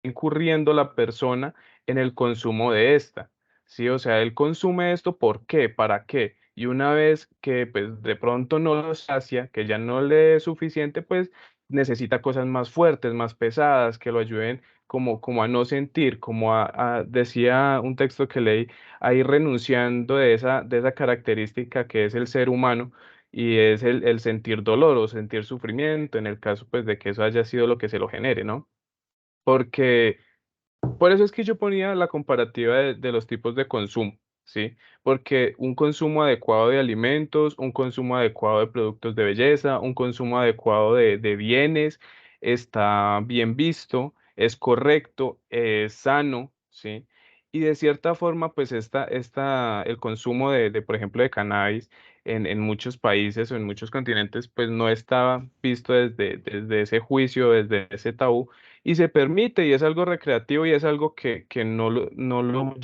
incurriendo la persona en el consumo de esta, ¿sí? O sea, él consume esto, ¿por qué? ¿Para qué? Y una vez que, pues, de pronto no lo sacia, que ya no le es suficiente, pues, necesita cosas más fuertes, más pesadas, que lo ayuden como a no sentir, como decía un texto que leí, a ir renunciando de esa característica que es el ser humano, y es el sentir dolor o sentir sufrimiento, en el caso, pues, de que eso haya sido lo que se lo genere, ¿no? Porque por eso es que yo ponía la comparativa de los tipos de consumo, ¿sí? Porque un consumo adecuado de alimentos, un consumo adecuado de productos de belleza, un consumo adecuado de bienes, está bien visto, es correcto, es sano, ¿sí? Y de cierta forma, pues el consumo por ejemplo, de cannabis en muchos países o en muchos continentes, pues no estaba visto desde ese juicio, desde ese tabú, y se permite, y es algo recreativo, y es algo que no lo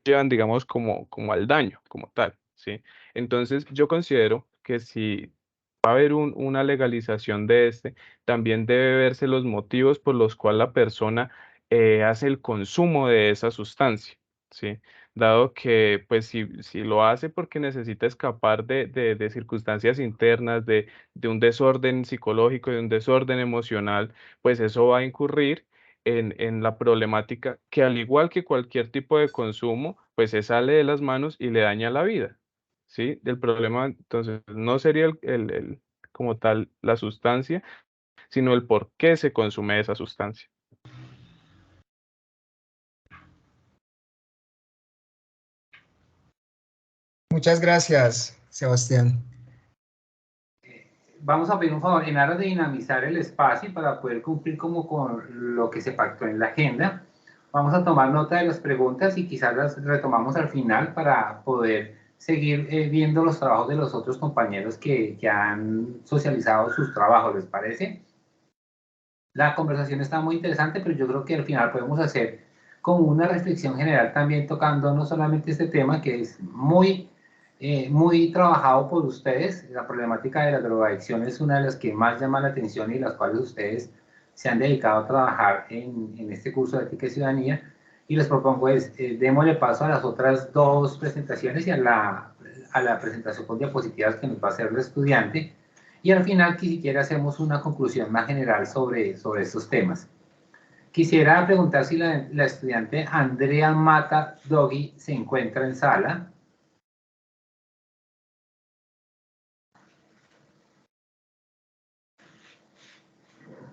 llevan, digamos, como al daño, como tal, ¿sí? Entonces, yo considero que si va a haber una legalización de también debe verse los motivos por los cuales la persona, hace el consumo de esa sustancia, ¿sí? Dado que, pues, si lo hace porque necesita escapar de circunstancias internas, de un desorden psicológico, de un desorden emocional, pues eso va a incurrir en la problemática que, al igual que cualquier tipo de consumo, pues se sale de las manos y le daña la vida, ¿sí? El problema, entonces, no sería como tal la sustancia, sino el por qué se consume esa sustancia. Muchas gracias, Sebastián. Vamos a pedir un favor en aras de dinamizar el espacio y para poder cumplir como con lo que se pactó en la agenda. Vamos a tomar nota de las preguntas y quizás las retomamos al final para poder seguir viendo los trabajos de los otros compañeros que han socializado sus trabajos, ¿les parece? La conversación está muy interesante, pero yo creo que al final podemos hacer como una reflexión general también tocando no solamente este tema que es muy trabajado por ustedes. La problemática de la drogadicción es una de las que más llama la atención y las cuales ustedes se han dedicado a trabajar en este curso de Ética y Ciudadanía. Y les propongo démosle paso a las otras dos presentaciones y a la presentación con diapositivas que nos va a hacer el estudiante. Y al final, si siquiera hacemos una conclusión más general sobre estos temas. Quisiera preguntar si la estudiante Andrea Mata Dogui se encuentra en sala.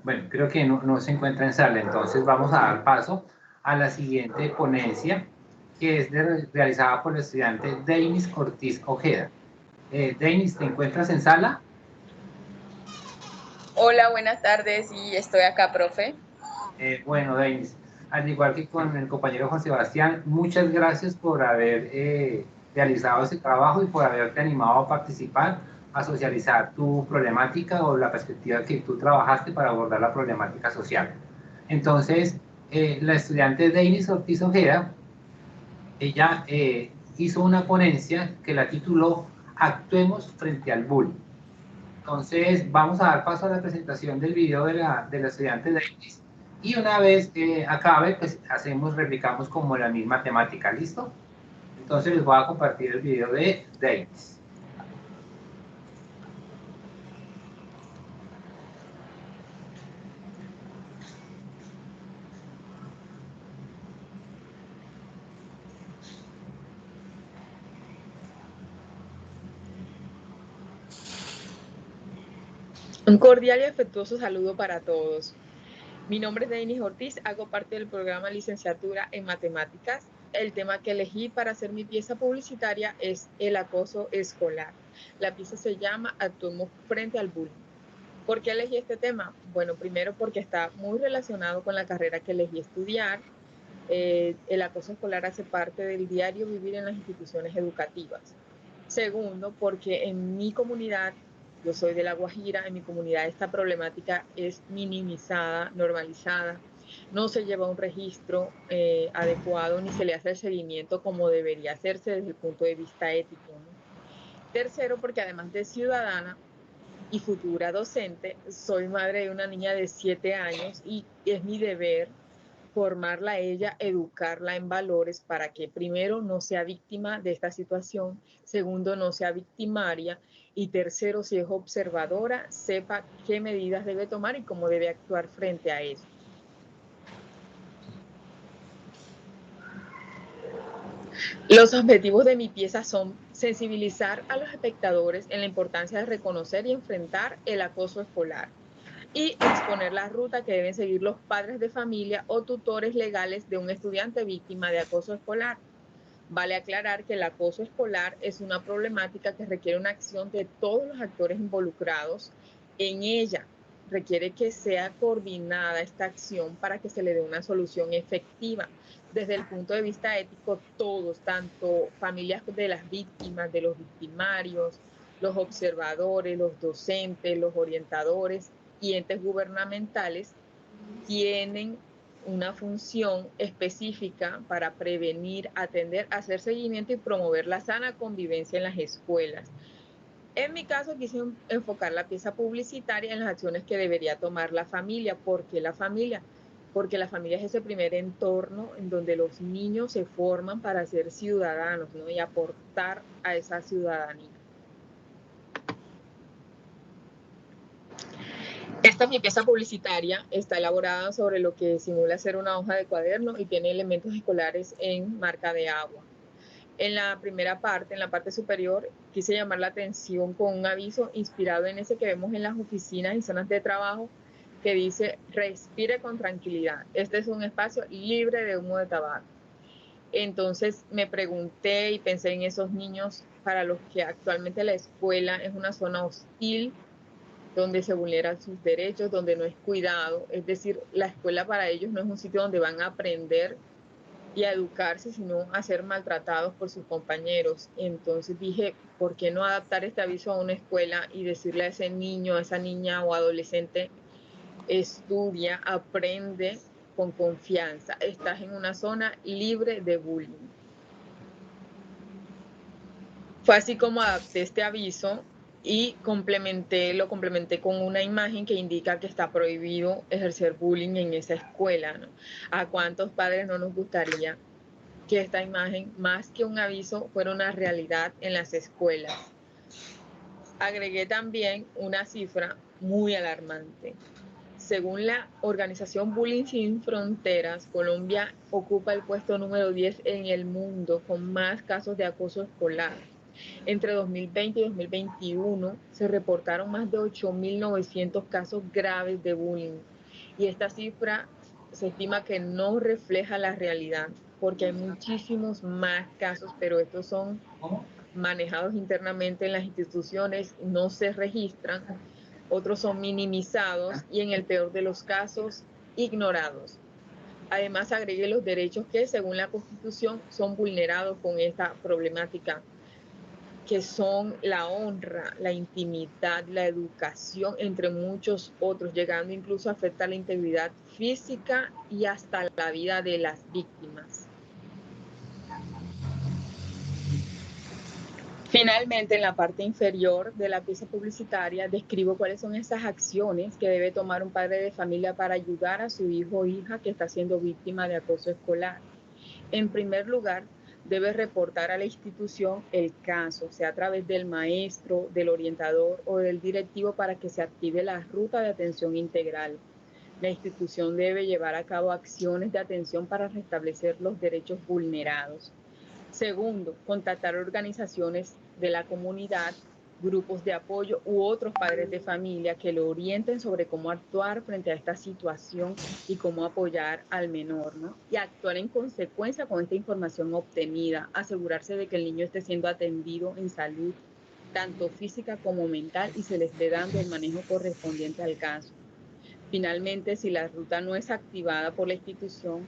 Bueno, creo que no se encuentra en sala, entonces vamos a dar paso a la siguiente ponencia, que es realizada por el estudiante Denis Ortiz Ojeda. Denis, ¿te encuentras en sala? Hola, buenas tardes, y estoy acá, profe. Bueno, Denis, al igual que con el compañero Juan Sebastián, muchas gracias por haber realizado ese trabajo y por haberte animado a participar, a socializar tu problemática o la perspectiva que tú trabajaste para abordar la problemática social. Entonces, la estudiante Denis Ortiz Ojeda, ella hizo una ponencia que la tituló Actuemos frente al bullying. Entonces, vamos a dar paso a la presentación del video de la estudiante Denis y una vez acabe, pues replicamos como la misma temática, ¿listo? Entonces les voy a compartir el video de Denis. Un cordial y afectuoso saludo para todos. Mi nombre es Denis Ortiz, hago parte del programa Licenciatura en Matemáticas. El tema que elegí para hacer mi pieza publicitaria es el acoso escolar. La pieza se llama Actuemos frente al bullying. ¿Por qué elegí este tema? Bueno, primero porque está muy relacionado con la carrera que elegí estudiar. El acoso escolar hace parte del diario vivir en las instituciones educativas. Segundo, porque en mi comunidad, yo soy de La Guajira, en mi comunidad esta problemática es minimizada, normalizada, no se lleva un registro adecuado ni se le hace el seguimiento como debería hacerse desde el punto de vista ético, ¿no? Tercero, porque además de ciudadana y futura docente, soy madre de una niña de 7 años y es mi deber formarla a ella, educarla en valores para que primero no sea víctima de esta situación, segundo no sea victimaria y tercero, si es observadora, sepa qué medidas debe tomar y cómo debe actuar frente a eso. Los objetivos de mi pieza son sensibilizar a los espectadores en la importancia de reconocer y enfrentar el acoso escolar y exponer la ruta que deben seguir los padres de familia o tutores legales de un estudiante víctima de acoso escolar. Vale aclarar que el acoso escolar es una problemática que requiere una acción de todos los actores involucrados en ella. Requiere que sea coordinada esta acción para que se le dé una solución efectiva. Desde el punto de vista ético, todos, tanto familias de las víctimas, de los victimarios, los observadores, los docentes, los orientadores y entes gubernamentales, tienen una función específica para prevenir, atender, hacer seguimiento y promover la sana convivencia en las escuelas. En mi caso quise enfocar la pieza publicitaria en las acciones que debería tomar la familia. ¿Por qué la familia? Porque la familia es ese primer entorno en donde los niños se forman para ser ciudadanos, ¿no? Y aportar a esa ciudadanía. Esta es mi pieza publicitaria, está elaborada sobre lo que simula ser una hoja de cuaderno y tiene elementos escolares en marca de agua. En la primera parte, en la parte superior, quise llamar la atención con un aviso inspirado en ese que vemos en las oficinas y zonas de trabajo que dice: respire con tranquilidad. Este es un espacio libre de humo de tabaco. Entonces me pregunté y pensé en esos niños para los que actualmente la escuela es una zona hostil, donde se vulneran sus derechos, donde no es cuidado. Es decir, la escuela para ellos no es un sitio donde van a aprender y a educarse, sino a ser maltratados por sus compañeros. Entonces dije, ¿por qué no adaptar este aviso a una escuela y decirle a ese niño, a esa niña o adolescente: estudia, aprende con confianza, estás en una zona libre de bullying? Fue así como adapté este aviso y lo complementé con una imagen que indica que está prohibido ejercer bullying en esa escuela, ¿no? ¿A cuántos padres no nos gustaría que esta imagen, más que un aviso, fuera una realidad en las escuelas? Agregué también una cifra muy alarmante. Según la organización Bullying Sin Fronteras, Colombia ocupa el puesto número 10 en el mundo con más casos de acoso escolar. Entre 2020 y 2021 se reportaron más de 8.900 casos graves de bullying. Y esta cifra se estima que no refleja la realidad, porque hay muchísimos más casos, pero estos son manejados internamente en las instituciones, no se registran, otros son minimizados y en el peor de los casos, ignorados. Además, agregué los derechos que, según la Constitución, son vulnerados con esta problemática, que son la honra, la intimidad, la educación, entre muchos otros, llegando incluso a afectar la integridad física y hasta la vida de las víctimas. Finalmente, en la parte inferior de la pieza publicitaria, describo cuáles son esas acciones que debe tomar un padre de familia para ayudar a su hijo o hija que está siendo víctima de acoso escolar. En primer lugar, debe reportar a la institución el caso, sea a través del maestro, del orientador o del directivo, para que se active la ruta de atención integral. La institución debe llevar a cabo acciones de atención para restablecer los derechos vulnerados. Segundo, contactar organizaciones de la comunidad, grupos de apoyo u otros padres de familia que lo orienten sobre cómo actuar frente a esta situación y cómo apoyar al menor, ¿no? Y actuar en consecuencia con esta información obtenida, asegurarse de que el niño esté siendo atendido en salud, tanto física como mental, y se le esté dando el manejo correspondiente al caso. Finalmente, si la ruta no es activada por la institución,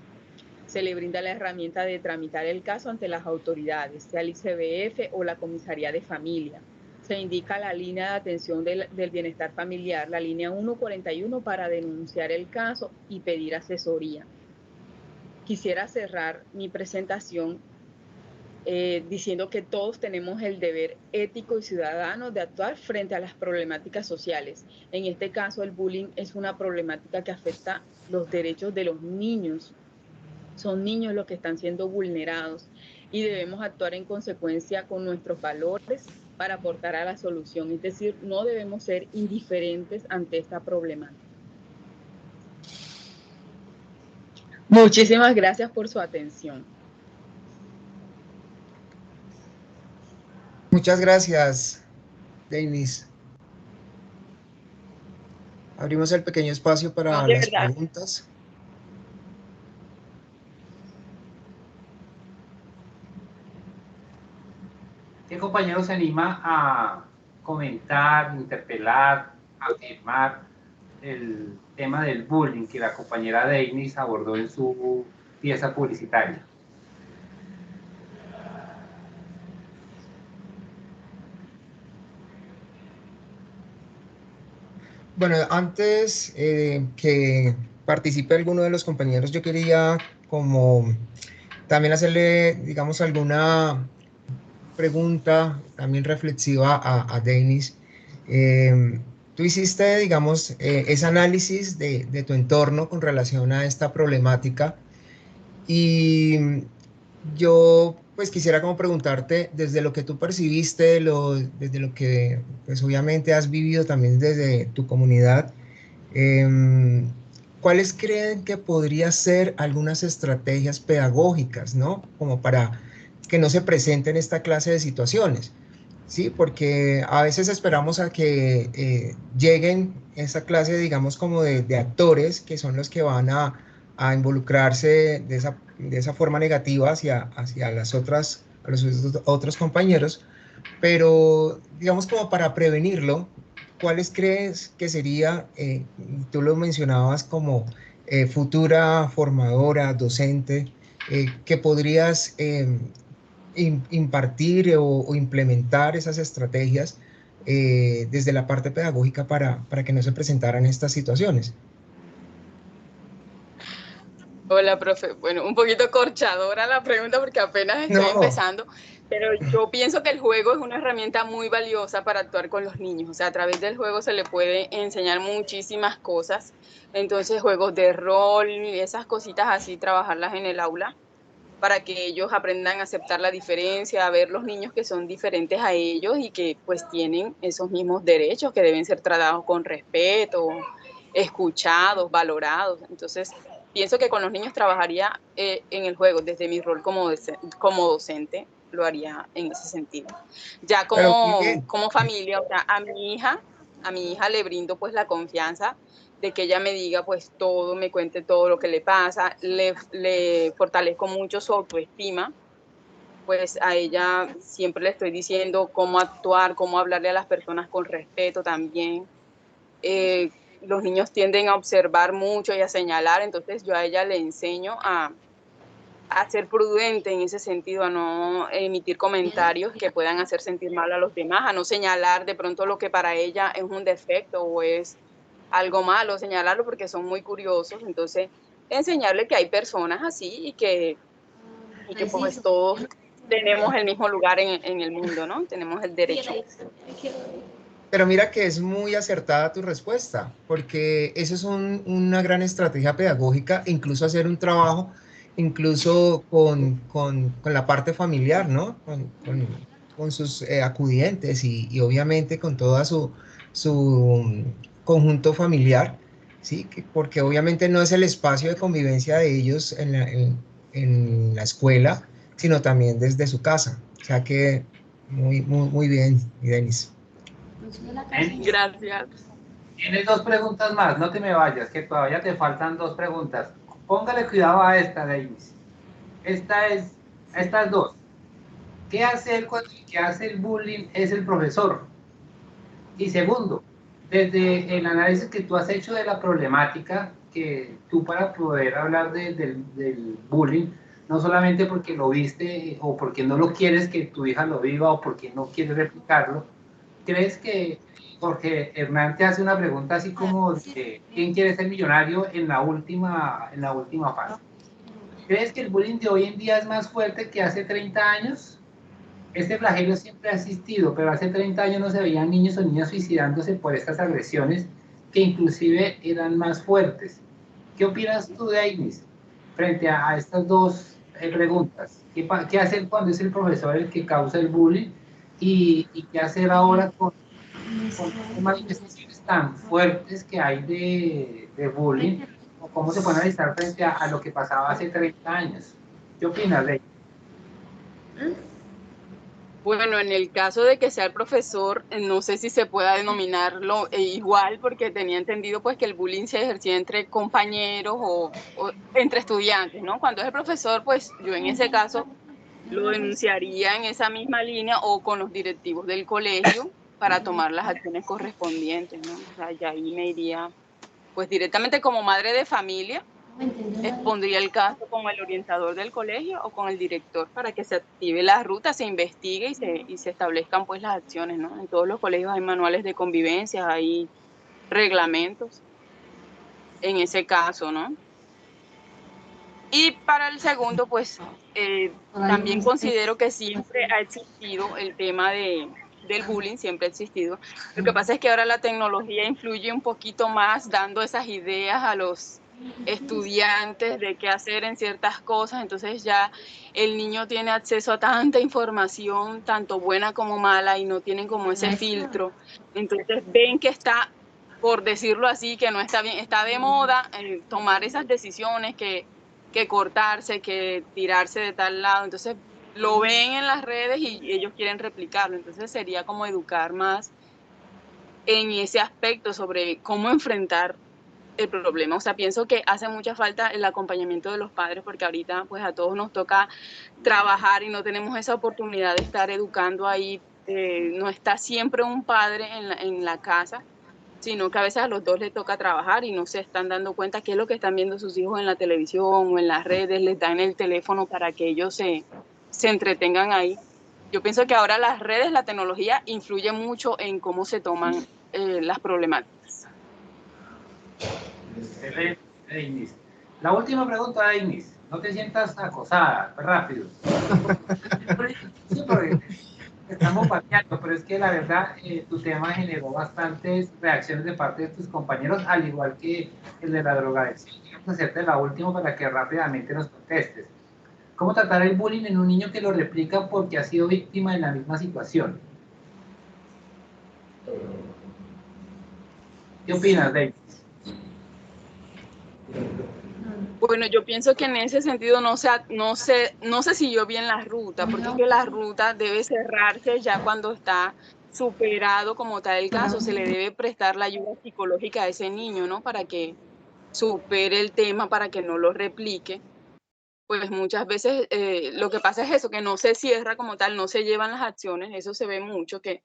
se le brinda la herramienta de tramitar el caso ante las autoridades, sea el ICBF o la Comisaría de Familia. Se indica la línea de atención del bienestar familiar, la línea 141, para denunciar el caso y pedir asesoría. Quisiera cerrar mi presentación diciendo que todos tenemos el deber ético y ciudadano de actuar frente a las problemáticas sociales. En este caso, el bullying es una problemática que afecta los derechos de los niños Son niños los que están siendo vulnerados y debemos actuar en consecuencia con nuestros valores para aportar a la solución. Es decir, no debemos ser indiferentes ante esta problemática. Muchísimas gracias por su atención. Muchas gracias, Denis. Abrimos el pequeño espacio para las preguntas. ¿Qué compañero se anima a comentar, interpelar, afirmar el tema del bullying que la compañera Denis abordó en su pieza publicitaria? Bueno, antes que participe alguno de los compañeros, yo quería como también hacerle, digamos, alguna pregunta también reflexiva a Denis. Tú hiciste, digamos, ese análisis de tu entorno con relación a esta problemática y yo pues quisiera como preguntarte desde lo que tú percibiste, desde lo que pues obviamente has vivido también desde tu comunidad, ¿cuáles creen que podría ser algunas estrategias pedagógicas, ¿no? Como para que no se presenten esta clase de situaciones, ¿sí? Porque a veces esperamos a que lleguen esa clase, digamos, como de actores que son los que van a involucrarse de esa forma negativa hacia los otros compañeros, pero digamos como para prevenirlo, ¿cuáles crees que sería, tú lo mencionabas como futura formadora, docente, que podrías impartir o implementar esas estrategias desde la parte pedagógica para que no se presentaran estas situaciones? Hola, profe. Bueno, un poquito corchadora la pregunta porque apenas estoy empezando, pero yo pienso que el juego es una herramienta muy valiosa para actuar con los niños. O sea, a través del juego se le puede enseñar muchísimas cosas. Entonces, juegos de rol y esas cositas así, trabajarlas en el aula para que ellos aprendan a aceptar la diferencia, a ver los niños que son diferentes a ellos y que pues tienen esos mismos derechos que deben ser tratados con respeto, escuchados, valorados. Entonces, pienso que con los niños trabajaría en el juego, desde mi rol como docente, lo haría en ese sentido. Ya como familia, o sea, a mi hija le brindo pues la confianza de que ella me diga pues todo, me cuente todo lo que le pasa, le fortalezco mucho su autoestima, pues a ella siempre le estoy diciendo cómo actuar, cómo hablarle a las personas con respeto también. Los niños tienden a observar mucho y a señalar, entonces yo a ella le enseño a ser prudente en ese sentido, a no emitir comentarios que puedan hacer sentir mal a los demás, a no señalar de pronto lo que para ella es un defecto o es algo malo, señalarlo porque son muy curiosos. Entonces enseñarle que hay personas así y que pues todos tenemos el mismo lugar en el mundo, ¿no? Tenemos el derecho. Pero mira que es muy acertada tu respuesta, porque eso es una gran estrategia pedagógica, incluso hacer un trabajo, incluso con la parte familiar, ¿no? Con sus acudientes y obviamente con toda su conjunto familiar, ¿sí? Porque obviamente no es el espacio de convivencia de ellos en la escuela, sino también desde su casa. O sea que muy bien, Denis. Gracias. Tienes dos preguntas más, no te me vayas, que todavía te faltan dos preguntas. Póngale cuidado a esta, Denis. Estas dos. ¿Qué hacer cuando el que hace el bullying es el profesor? Y segundo, desde el análisis que tú has hecho de la problemática, que tú para poder hablar del bullying, no solamente porque lo viste o porque no lo quieres que tu hija lo viva o porque no quieres replicarlo, ¿crees que Jorge Hernán te hace una pregunta así como de quién quiere ser millonario en la última fase? ¿Crees que el bullying de hoy en día es más fuerte que hace 30 años? Este flagelo siempre ha existido, pero hace 30 años no se veían niños o niñas suicidándose por estas agresiones que inclusive eran más fuertes. ¿Qué opinas tú, Denis? frente a estas dos preguntas. ¿Qué hacer cuando es el profesor el que causa el bullying? ¿Y qué hacer ahora con manifestaciones tan fuertes que hay de bullying? ¿O cómo se puede analizar frente a lo que pasaba hace 30 años? ¿Qué opinas, Ley? Bueno, en el caso de que sea el profesor, no sé si se pueda denominarlo igual, porque tenía entendido pues que el bullying se ejercía entre compañeros o entre estudiantes, ¿no? Cuando es el profesor, pues yo en ese caso lo denunciaría en esa misma línea o con los directivos del colegio para tomar las acciones correspondientes, ¿no? O sea, ya ahí me iría pues directamente como madre de familia, expondría el caso con el orientador del colegio o con el director para que se active la ruta, se investigue y se establezcan pues las acciones, ¿no? En todos los colegios hay manuales de convivencia, hay reglamentos en ese caso, ¿no? Y para el segundo, pues también considero que siempre ha existido el tema del bullying, siempre ha existido. Lo que pasa es que ahora la tecnología influye un poquito más dando esas ideas a los estudiantes de qué hacer en ciertas cosas, entonces ya el niño tiene acceso a tanta información, tanto buena como mala, y no tienen como ese filtro. Entonces ven que está, por decirlo así, que no está bien, está de moda tomar esas decisiones que cortarse, que tirarse de tal lado. Entonces lo ven en las redes y ellos quieren replicarlo. Entonces sería como educar más en ese aspecto sobre cómo enfrentar el problema. O sea, pienso que hace mucha falta el acompañamiento de los padres, porque ahorita pues a todos nos toca trabajar y no tenemos esa oportunidad de estar educando ahí. No está siempre un padre en la casa, sino que a veces a los dos les toca trabajar y no se están dando cuenta qué es lo que están viendo sus hijos en la televisión o en las redes, les dan el teléfono para que ellos se entretengan ahí. Yo pienso que ahora las redes, la tecnología, influye mucho en cómo se toman las problemáticas. Excelente, la última pregunta, Denis. No te sientas acosada, rápido. Sí, porque estamos pateando, pero es que la verdad tu tema generó bastantes reacciones de parte de tus compañeros, al igual que el de la drogadicción. Vamos a hacerte la última para que rápidamente nos contestes. ¿Cómo tratar el bullying en un niño que lo replica porque ha sido víctima de la misma situación? ¿Qué opinas, David? Bueno, yo pienso que en ese sentido no se siguió bien la ruta, porque es que la ruta debe cerrarse ya cuando está superado como tal el caso. Se le debe prestar la ayuda psicológica a ese niño, ¿no? Para que supere el tema, para que no lo replique. Pues muchas veces lo que pasa es eso, que no se cierra como tal, no se llevan las acciones. Eso se ve mucho, que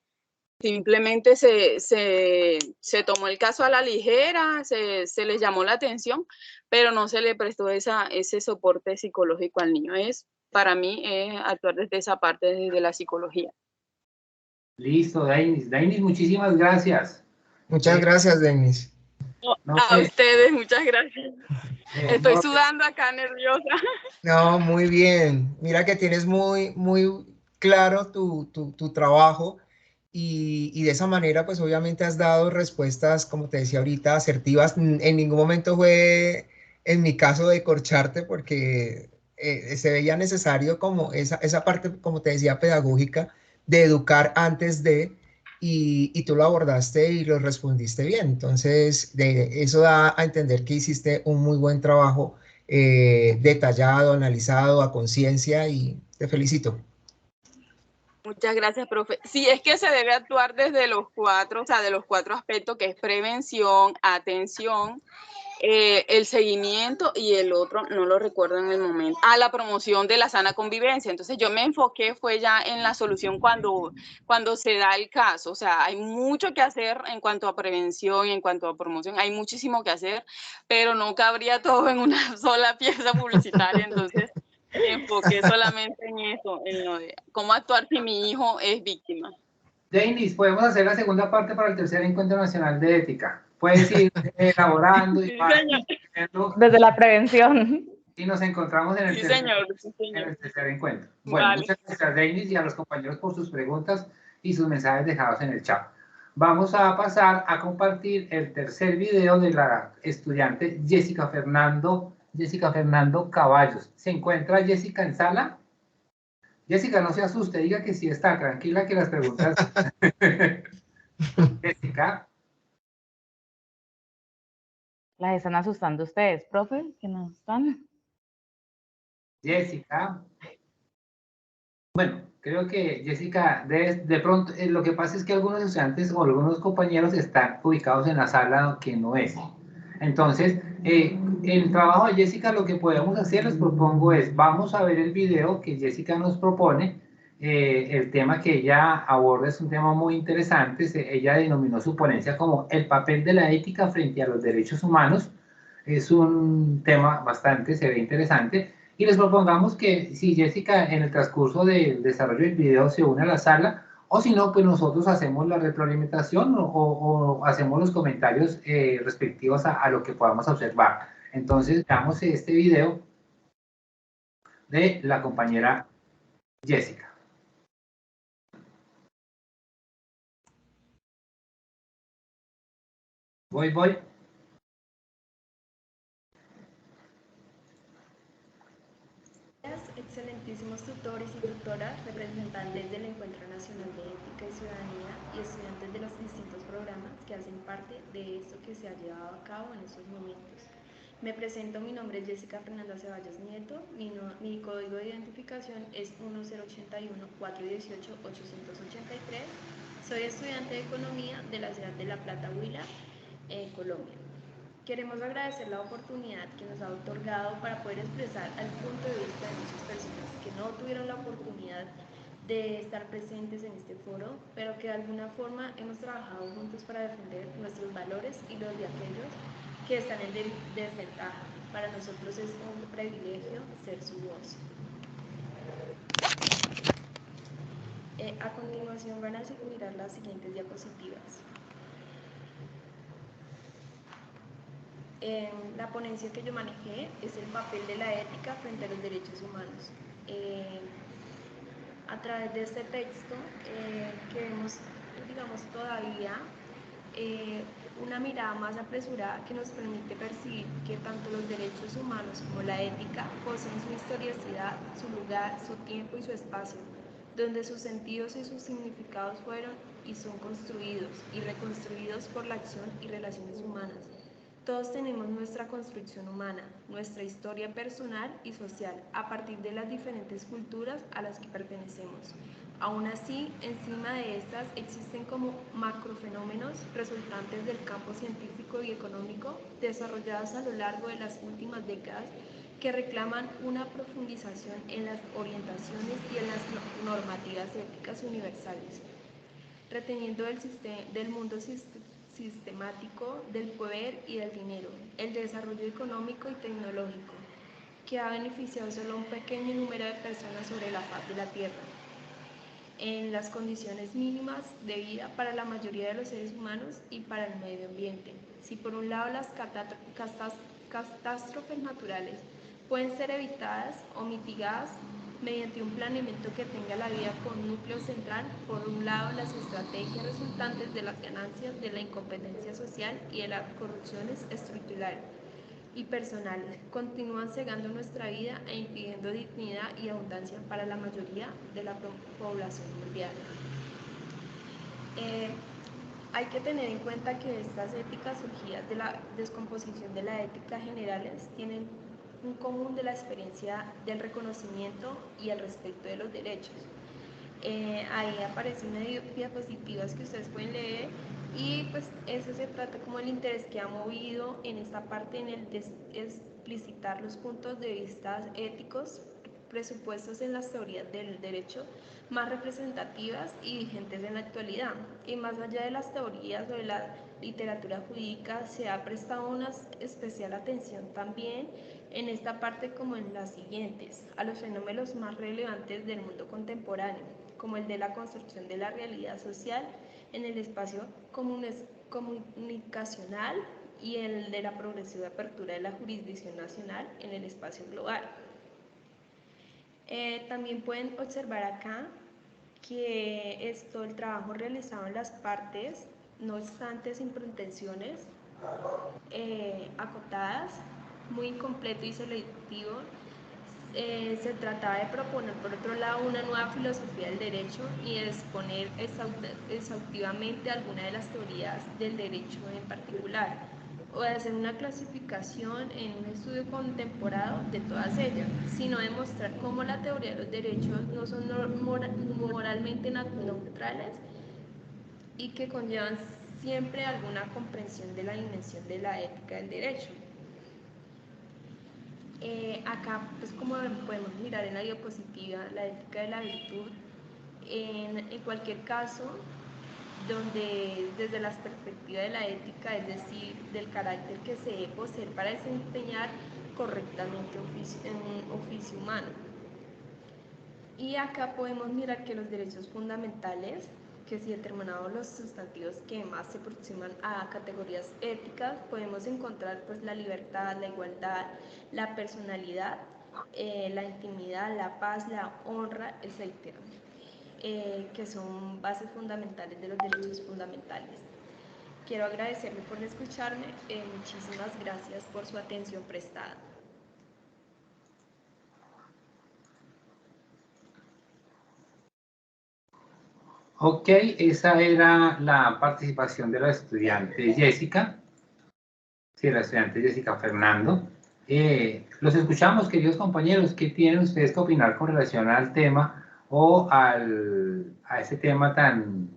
simplemente se tomó el caso a la ligera, se les llamó la atención, pero no se le prestó ese soporte psicológico al niño. Para mí es actuar desde esa parte, desde la psicología. Listo, Denis. Denis, muchísimas gracias. Muchas gracias, Denis. A ustedes, muchas gracias. Estoy sudando acá, nerviosa. No, muy bien. Mira que tienes muy claro tu trabajo y de esa manera, pues obviamente has dado respuestas, como te decía ahorita, asertivas. En ningún momento fue, en mi caso, de corcharte porque se veía necesario como esa parte, como te decía, pedagógica, de educar antes de, y tú lo abordaste y lo respondiste bien. Entonces, eso da a entender que hiciste un muy buen trabajo, detallado, analizado, a conciencia, y te felicito. Muchas gracias, profe. Sí, es que se debe actuar desde los cuatro, o sea, de los cuatro aspectos, que es prevención, atención, el seguimiento, y el otro no lo recuerdo en el momento, la promoción de la sana convivencia. Entonces yo me enfoqué fue ya en la solución cuando se da el caso. O sea, hay mucho que hacer en cuanto a prevención y en cuanto a promoción, hay muchísimo que hacer, pero no cabría todo en una sola pieza publicitaria. Entonces me enfoqué solamente en eso, en lo de cómo actuar si mi hijo es víctima. Denis, podemos hacer la segunda parte para el tercer encuentro nacional de ética. Puedes ir elaborando y desde la prevención. Y nos encontramos en el, tercer encuentro. Bueno, vale. Muchas gracias, Denis, y a los compañeros por sus preguntas y sus mensajes dejados en el chat. Vamos a pasar a compartir el tercer video de la estudiante Jessica Fernando Jessica Fernando Caballos. ¿Se encuentra Jessica en sala? Jessica, no se asuste, diga que sí está, tranquila que las preguntas. Jessica. Las están asustando ustedes, profe, que no están. Jessica. Bueno, creo que Jessica, de pronto, lo que pasa es que algunos estudiantes o algunos compañeros están ubicados en la sala que no es. Entonces, el trabajo de Jessica, lo que podemos hacer, les propongo es, vamos a ver el video que Jessica nos propone. El tema que ella aborda es un tema muy interesante. Ella denominó su ponencia como el papel de la ética frente a los derechos humanos. Es un tema bastante, se ve interesante. Y les propongamos que si Jessica en el transcurso del desarrollo del video se une a la sala, o si no, pues nosotros hacemos la retroalimentación o hacemos los comentarios respectivos a lo que podamos observar. Entonces, veamos este video de la compañera Jessica. Voy. Excelentísimos tutores y tutoras, representantes del Encuentro Nacional de Ética y Ciudadanía y estudiantes de los distintos programas que hacen parte de esto que se ha llevado a cabo en estos momentos. Me presento, mi nombre es Jessica Fernanda Ceballos Nieto, mi código de identificación es 1081-418-883, soy estudiante de Economía de la ciudad de La Plata, Huila, Colombia. Queremos agradecer la oportunidad que nos ha otorgado para poder expresar el punto de vista de muchas personas que no tuvieron la oportunidad de estar presentes en este foro, pero que de alguna forma hemos trabajado juntos para defender nuestros valores y los de aquellos que están en desventaja. Para nosotros es un privilegio ser su voz. A continuación van a mirar las siguientes diapositivas. La ponencia que yo manejé es el papel de la ética frente a los derechos humanos. A través de este texto queremos, digamos, todavía una mirada más apresurada que nos permite percibir que tanto los derechos humanos como la ética poseen su historicidad, su lugar, su tiempo y su espacio, donde sus sentidos y sus significados fueron y son construidos y reconstruidos por la acción y relaciones humanas. Todos tenemos nuestra construcción humana, nuestra historia personal y social, a partir de las diferentes culturas a las que pertenecemos. Aún así, encima de estas existen como macrofenómenos resultantes del campo científico y económico desarrollados a lo largo de las últimas décadas que reclaman una profundización en las orientaciones y en las normativas éticas universales, reteniendo del mundo sistemático del poder y del dinero, el desarrollo económico y tecnológico, que ha beneficiado solo a un pequeño número de personas sobre la faz de la Tierra, en las condiciones mínimas de vida para la mayoría de los seres humanos y para el medio ambiente. Si por un lado las catástrofes naturales pueden ser evitadas o mitigadas mediante un planeamiento que tenga la vida con núcleo central, por un lado las estrategias resultantes de las ganancias de la incompetencia social y de las corrupciones estructurales y personales continúan cegando nuestra vida e impidiendo dignidad y abundancia para la mayoría de la población mundial. Hay que tener en cuenta que estas éticas surgidas de la descomposición de la ética generales tienen un común de la experiencia del reconocimiento y el respeto de los derechos. Ahí aparecen unas diapositivas que ustedes pueden leer y pues eso se trata como el interés que ha movido en esta parte en el explicitar los puntos de vista éticos presupuestos en las teorías del derecho más representativas y vigentes en la actualidad. Y más allá de las teorías o de la literatura jurídica, se ha prestado una especial atención también en esta parte como en las siguientes, a los fenómenos más relevantes del mundo contemporáneo, como el de la construcción de la realidad social en el espacio comunicacional y el de la progresiva apertura de la jurisdicción nacional en el espacio global. También pueden observar acá que el trabajo realizado en las partes, no obstante sin pretensiones acotadas, muy incompleto y selectivo. Se trataba de proponer, por otro lado, una nueva filosofía del derecho y de exponer exhaustivamente algunas de las teorías del derecho en particular, o de hacer una clasificación en un estudio contemporáneo de todas ellas, sino demostrar cómo la teoría de los derechos no son moralmente neutrales y que conllevan siempre alguna comprensión de la dimensión de la ética del derecho. Acá, pues como podemos mirar en la diapositiva, la ética de la virtud, en cualquier caso, donde desde la perspectiva de la ética, es decir, del carácter que se debe poseer para desempeñar correctamente un oficio humano. Y acá podemos mirar que los derechos fundamentales, que si determinados los sustantivos que más se aproximan a categorías éticas, podemos encontrar pues la libertad, la igualdad, la personalidad, la intimidad, la paz, la honra, etc., que son bases fundamentales de los derechos fundamentales. Quiero agradecerle por escucharme, muchísimas gracias por su atención prestada. Ok, esa era la participación de la estudiante Jessica. Sí, la estudiante Jessica Fernando. Los escuchamos, queridos compañeros. ¿Qué tienen ustedes que opinar con relación al tema o a ese tema tan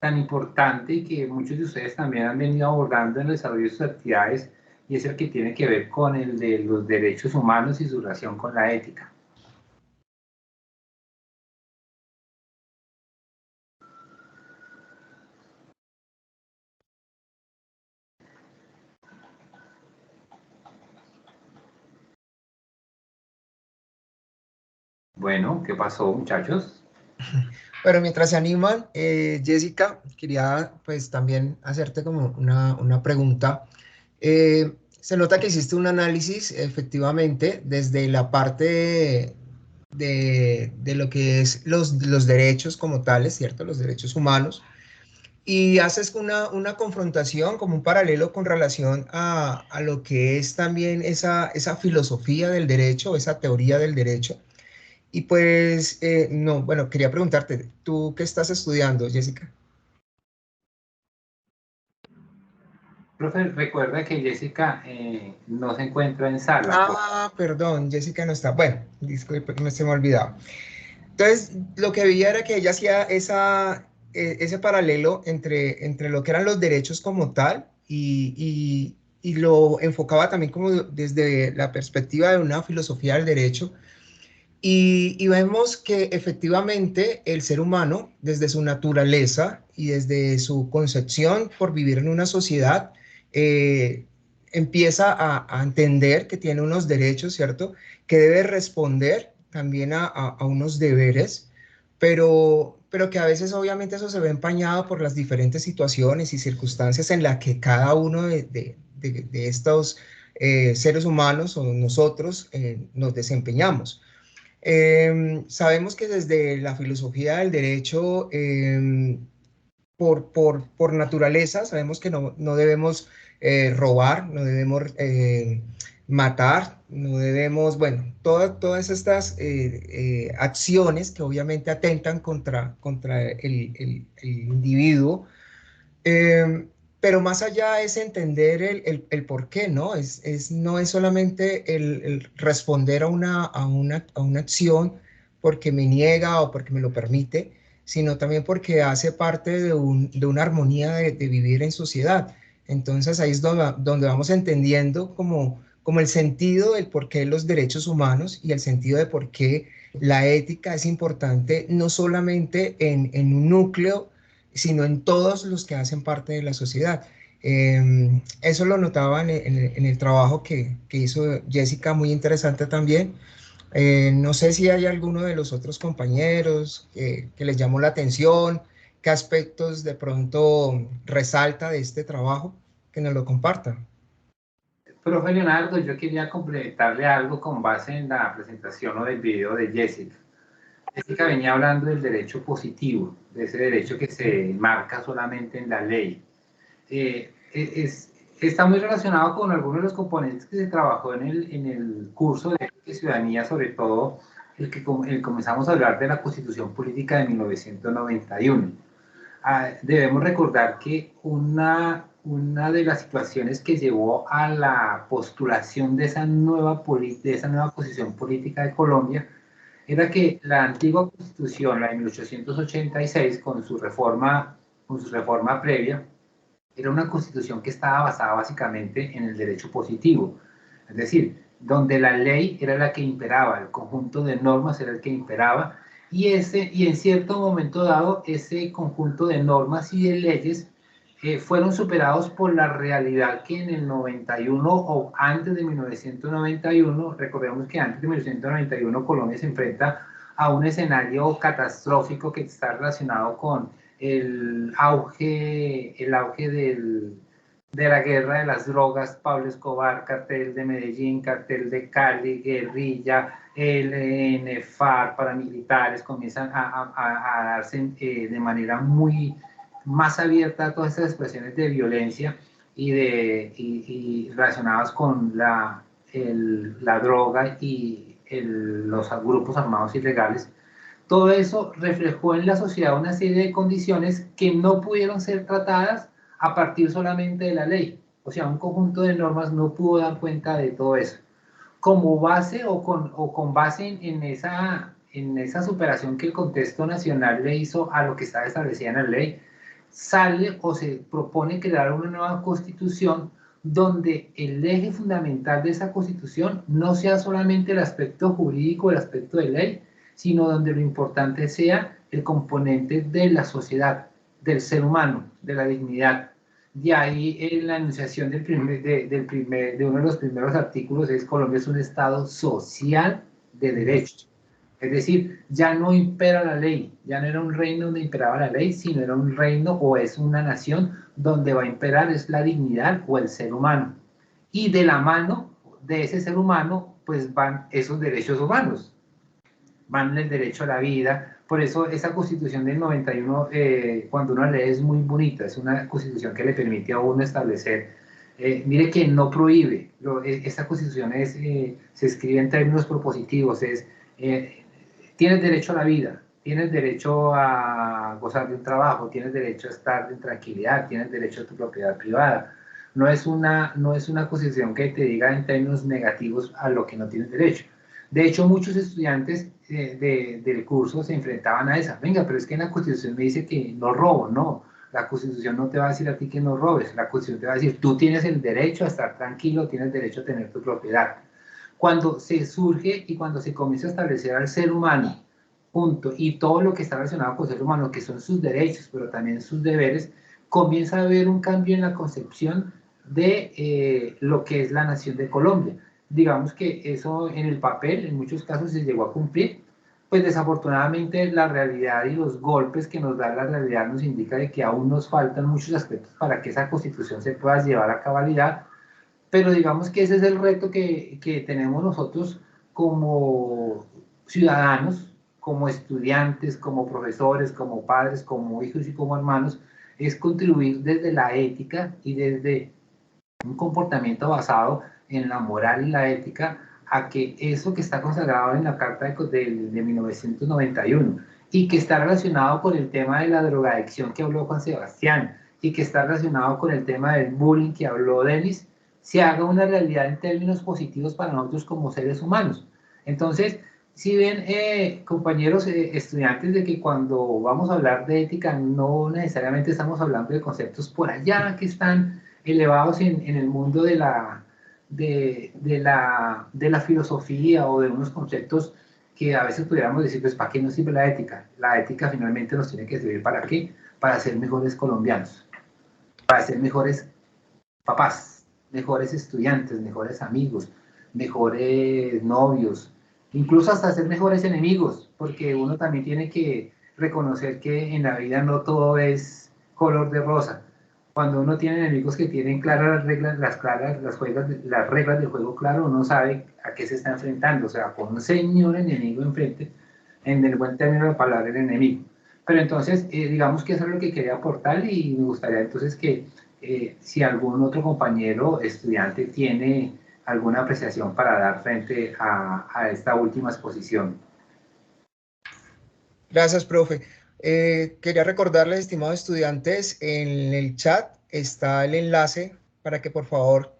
importante y que muchos de ustedes también han venido abordando en el desarrollo de sus actividades, y es el que tiene que ver con el de los derechos humanos y su relación con la ética? Bueno, ¿qué pasó, muchachos? Pero mientras se animan, Jessica, quería pues también hacerte como una pregunta. Se nota que hiciste un análisis efectivamente desde la parte de lo que es los derechos como tales, ¿cierto? Los derechos humanos. Y haces una confrontación, como un paralelo con relación a lo que es también esa filosofía del derecho, esa teoría del derecho. Y pues, no, bueno, quería preguntarte, ¿tú qué estás estudiando, Jessica? Profe, recuerda que Jessica no se encuentra en sala. Ah, perdón, Jessica no está. Bueno, disculpe, me se me ha olvidado. Entonces, lo que veía era que ella hacía ese paralelo entre lo que eran los derechos como tal y lo enfocaba también como desde la perspectiva de una filosofía del derecho. Y vemos que efectivamente el ser humano, desde su naturaleza y desde su concepción por vivir en una sociedad, empieza a entender que tiene unos derechos, ¿cierto? Que debe responder también a unos deberes, pero que a veces obviamente eso se ve empañado por las diferentes situaciones y circunstancias en las que cada uno de estos seres humanos o nosotros nos desempeñamos. Sabemos que desde la filosofía del derecho, por naturaleza, sabemos que no debemos robar, no debemos matar, no debemos, bueno, todas estas acciones que obviamente atentan contra el individuo. Eh, pero más allá es entender el por qué, ¿no? No es solamente el responder a una acción porque me niega o porque me lo permite, sino también porque hace parte de una armonía de vivir en sociedad. Entonces ahí es donde vamos entendiendo como el sentido del por qué los derechos humanos y el sentido de por qué la ética es importante, no solamente en un núcleo, sino en todos los que hacen parte de la sociedad. Eso lo notaba en el trabajo que hizo Jessica, muy interesante también. No sé si hay alguno de los otros compañeros que les llamó la atención, qué aspectos de pronto resalta de este trabajo, que nos lo comparta. Profe Leonardo, yo quería complementarle algo con base en la presentación o del video de Jessica. Jessica venía hablando del derecho positivo, de ese derecho que se marca solamente en la ley. está muy relacionado con algunos de los componentes que se trabajó en el curso de ciudadanía, sobre todo el que comenzamos a hablar de la Constitución Política de 1991. Debemos recordar que una de las situaciones que llevó a la postulación de esa nueva Constitución Política de Colombia era que la antigua Constitución, la de 1886, con su reforma previa, era una constitución que estaba basada básicamente en el derecho positivo, es decir, donde la ley era la que imperaba, el conjunto de normas era el que imperaba, y en cierto momento dado, ese conjunto de normas y de leyes fueron superados por la realidad que en el 91 o antes de 1991, recordemos que antes de 1991 Colombia se enfrenta a un escenario catastrófico que está relacionado con el auge de la guerra de las drogas, Pablo Escobar, cartel de Medellín, cartel de Cali, guerrilla, ELN, FARC, paramilitares, comienzan a darse de manera muy más abierta a todas estas expresiones de violencia y relacionadas con la droga y los grupos armados ilegales. Todo eso reflejó en la sociedad una serie de condiciones que no pudieron ser tratadas a partir solamente de la ley. O sea, un conjunto de normas no pudo dar cuenta de todo eso. Como base o con base en esa superación que el contexto nacional le hizo a lo que estaba establecido en la ley, sale o se propone crear una nueva constitución donde el eje fundamental de esa constitución no sea solamente el aspecto jurídico, el aspecto de ley, sino donde lo importante sea el componente de la sociedad, del ser humano, de la dignidad. De ahí la enunciación de uno de los primeros artículos es: Colombia es un Estado social de derecho. Es decir, ya no impera la ley, ya no era un reino donde imperaba la ley, sino era un reino o es una nación donde va a imperar es la dignidad o el ser humano. Y de la mano de ese ser humano, pues van esos derechos humanos, van el derecho a la vida. Por eso esa constitución del 91, cuando uno la lee, es muy bonita, es una constitución que le permite a uno establecer, mire que no prohíbe, esta constitución se escribe en términos propositivos, tienes derecho a la vida, tienes derecho a gozar de un trabajo, tienes derecho a estar en tranquilidad, tienes derecho a tu propiedad privada. No es una constitución que te diga en términos negativos a lo que no tienes derecho. De hecho, muchos estudiantes del curso se enfrentaban a esa. Venga, pero es que en la Constitución me dice que no robo. No, la Constitución no te va a decir a ti que no robes. La Constitución te va a decir, tú tienes el derecho a estar tranquilo, tienes derecho a tener tu propiedad. Cuando se surge y cuando se comienza a establecer al ser humano, punto, y todo lo que está relacionado con el ser humano, que son sus derechos, pero también sus deberes, comienza a haber un cambio en la concepción de lo que es la nación de Colombia. Digamos que eso en el papel, en muchos casos, se llegó a cumplir, pues desafortunadamente la realidad y los golpes que nos da la realidad nos indica de que aún nos faltan muchos aspectos para que esa constitución se pueda llevar a cabalidad, pero digamos que ese es el reto que tenemos nosotros como ciudadanos, como estudiantes, como profesores, como padres, como hijos y como hermanos, es contribuir desde la ética y desde un comportamiento basado en la moral y la ética a que eso que está consagrado en la Carta de 1991 y que está relacionado con el tema de la drogadicción que habló Juan Sebastián y que está relacionado con el tema del bullying que habló Denis, se haga una realidad en términos positivos para nosotros como seres humanos. Entonces, si ven, compañeros estudiantes, de que cuando vamos a hablar de ética no necesariamente estamos hablando de conceptos por allá que están elevados en el mundo de la filosofía o de unos conceptos que a veces pudiéramos decir, pues, ¿para qué nos sirve la ética? La ética finalmente nos tiene que servir ¿para qué? Para ser mejores colombianos, para ser mejores papás, mejores estudiantes, mejores amigos, mejores novios, incluso hasta ser mejores enemigos, porque uno también tiene que reconocer que en la vida no todo es color de rosa. Cuando uno tiene enemigos que tienen claras las reglas del juego, claro, uno sabe a qué se está enfrentando, o sea, con un señor enemigo enfrente, en el buen término de la palabra, el enemigo. Pero entonces, digamos que eso es lo que quería aportar y me gustaría entonces que si algún otro compañero estudiante tiene alguna apreciación para dar frente a esta última exposición. Gracias, profe. Quería recordarles, estimados estudiantes, en el chat está el enlace para que por favor